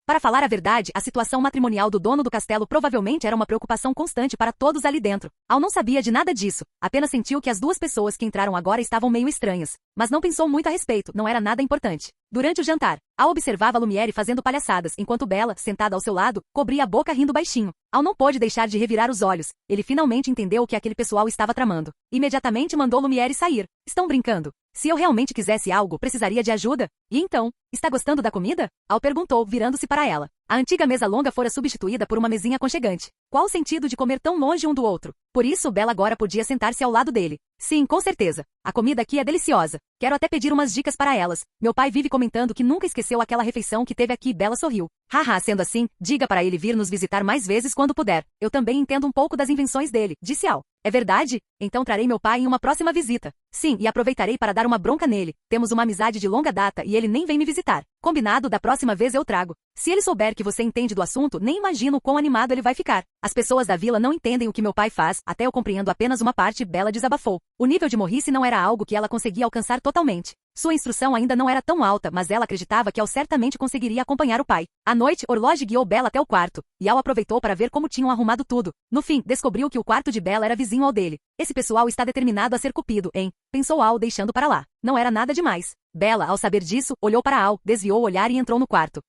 Para falar a verdade, a situação matrimonial do dono do castelo provavelmente era uma preocupação constante para todos ali dentro. Al não sabia de nada disso, apenas sentiu que as duas pessoas que entraram agora estavam meio estranhas. Mas não pensou muito a respeito, não era nada importante. Durante o jantar, Al observava Lumiere fazendo palhaçadas, enquanto Bella, sentada ao seu lado, cobria a boca rindo baixinho. Al não pôde deixar de revirar os olhos. Ele finalmente entendeu o que aquele pessoal estava tramando. Imediatamente mandou Lumiere sair. Estão brincando? Se eu realmente quisesse algo, precisaria de ajuda? E então? Está gostando da comida? Al perguntou, virando-se para ela. A antiga mesa longa fora substituída por uma mesinha aconchegante. Qual o sentido de comer tão longe um do outro? Por isso, Bella agora podia sentar-se ao lado dele. Sim, com certeza. A comida aqui é deliciosa. Quero até pedir umas dicas para elas. Meu pai vive comentando que nunca esqueceu aquela refeição que teve aqui. Bella sorriu. Haha, sendo assim, diga para ele vir nos visitar mais vezes quando puder. Eu também entendo um pouco das invenções dele, disse Al. É verdade? Então trarei meu pai em uma próxima visita. Sim, e aproveitarei para dar uma bronca nele. Temos uma amizade de longa data e ele nem vem me visitar. Combinado, da próxima vez eu trago. Se ele souber que você entende do assunto, nem imagino o quão animado ele vai ficar. As pessoas da vila não entendem o que meu pai faz, até eu compreendo apenas uma parte, Bella desabafou. O nível de morrice não era algo que ela conseguia alcançar totalmente. Sua instrução ainda não era tão alta, mas ela acreditava que Al certamente conseguiria acompanhar o pai. À noite, Orloge guiou Bella até o quarto, e Al aproveitou para ver como tinham arrumado tudo. No fim, descobriu que o quarto de Bella era vizinho ao dele. Esse pessoal está determinado a ser cupido, hein? Pensou Al, deixando para lá. Não era nada demais. Bella, ao saber disso, olhou para Al, desviou o olhar e entrou no quarto.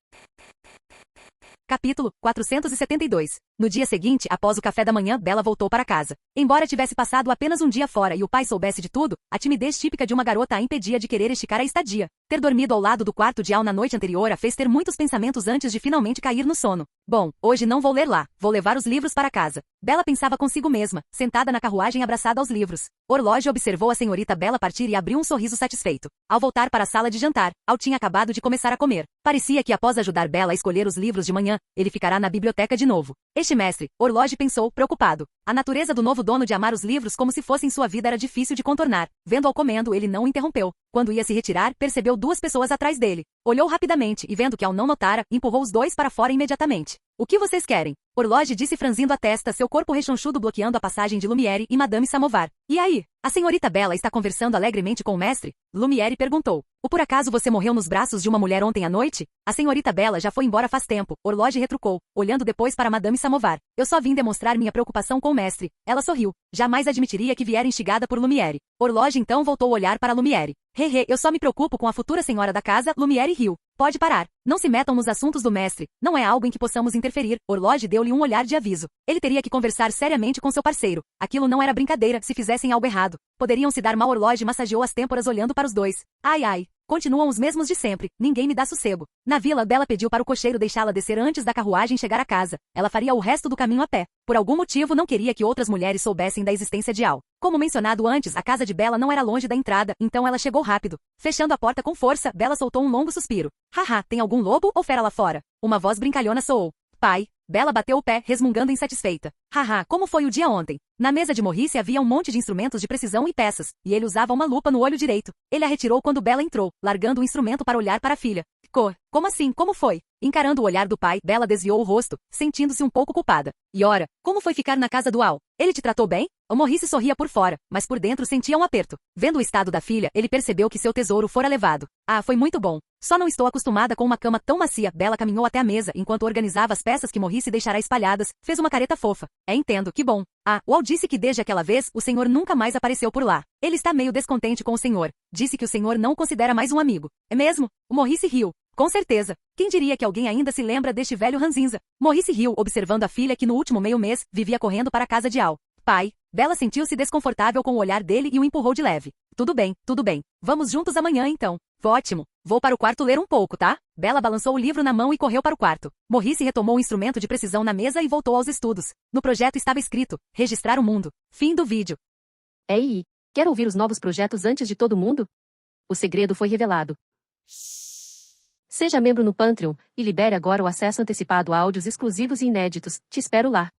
Capítulo 472. No dia seguinte, após o café da manhã, Bella voltou para casa. Embora tivesse passado apenas um dia fora e o pai soubesse de tudo, a timidez típica de uma garota a impedia de querer esticar a estadia. Ter dormido ao lado do quarto de Al na noite anterior a fez ter muitos pensamentos antes de finalmente cair no sono. Bom, hoje não vou ler lá, vou levar os livros para casa. Bella pensava consigo mesma, sentada na carruagem abraçada aos livros. Orloge observou a senhorita Bella partir e abriu um sorriso satisfeito. Ao voltar para a sala de jantar, Al tinha acabado de começar a comer. Parecia que após ajudar Bella a escolher os livros de manhã, ele ficará na biblioteca de novo. este mestre, Orloge pensou, preocupado. A natureza do novo dono de amar os livros como se fossem sua vida era difícil de contornar. Vendo-ao comendo, ele não o interrompeu. Quando ia se retirar, percebeu duas pessoas atrás dele. Olhou rapidamente e, vendo que ao não notara, empurrou os dois para fora imediatamente. O que vocês querem? Orloge disse franzindo a testa, seu corpo rechonchudo bloqueando a passagem de Lumière e Madame Samovar. E aí? A senhorita Bella está conversando alegremente com o mestre? Lumière perguntou. O por acaso você morreu nos braços de uma mulher ontem à noite? A senhorita Bella já foi embora faz tempo, Orloge retrucou, olhando depois para Madame Samovar. Eu só vim demonstrar minha preocupação com o mestre. Ela sorriu. Jamais admitiria que viera instigada por Lumière. Orloge então voltou a olhar para Lumière. Eu só me preocupo com a futura senhora da casa, Lumière riu. Pode parar. Não se metam nos assuntos do mestre. Não é algo em que possamos interferir. Orloge deu-lhe um olhar de aviso. Ele teria que conversar seriamente com seu parceiro. Aquilo não era brincadeira, se fizessem algo errado. Poderiam se dar mal. Orloge massageou as têmporas olhando para os dois. Ai ai. Continuam os mesmos de sempre. Ninguém me dá sossego. Na vila, Bella pediu para o cocheiro deixá-la descer antes da carruagem chegar à casa. Ela faria o resto do caminho a pé. Por algum motivo não queria que outras mulheres soubessem da existência de Al. Como mencionado antes, a casa de Bella não era longe da entrada, então ela chegou rápido. Fechando a porta com força, Bella soltou um longo suspiro. Haha, tem algum lobo ou fera lá fora? Uma voz brincalhona soou. Pai. Bella bateu o pé, resmungando insatisfeita. Haha, como foi o dia ontem? Na mesa de Maurice havia um monte de instrumentos de precisão e peças, e ele usava uma lupa no olho direito. Ele a retirou quando Bella entrou, largando o instrumento para olhar para a filha. Como assim? Como foi? Encarando o olhar do pai, Bella desviou o rosto, sentindo-se um pouco culpada. E ora, como foi ficar na casa do Al? Ele te tratou bem? O Maurice sorria por fora, mas por dentro sentia um aperto. Vendo o estado da filha, ele percebeu que seu tesouro fora levado. Ah, foi muito bom. Só não estou acostumada com uma cama tão macia. Bella caminhou até a mesa enquanto organizava as peças que Maurice deixara espalhadas, fez uma careta fofa. Entendo, que bom. Ah, o Al disse que desde aquela vez, o senhor nunca mais apareceu por lá. Ele está meio descontente com o senhor. Disse que o senhor não o considera mais um amigo. É mesmo? O Maurice riu. Com certeza. Quem diria que alguém ainda se lembra deste velho ranzinza? Maurice riu, observando a filha que no último meio mês, vivia correndo para a casa de Al. Pai. Bella sentiu-se desconfortável com o olhar dele e o empurrou de leve. Tudo bem, tudo bem. Vamos juntos amanhã então. Ótimo. Vou para o quarto ler um pouco, tá? Bella balançou o livro na mão e correu para o quarto. Maurice retomou o instrumento de precisão na mesa e voltou aos estudos. No projeto estava escrito, registrar o mundo. Fim do vídeo. Ei, quer ouvir os novos projetos antes de todo mundo? O segredo foi revelado. Seja membro no Patreon, e libere agora o acesso antecipado a áudios exclusivos e inéditos. Te espero lá.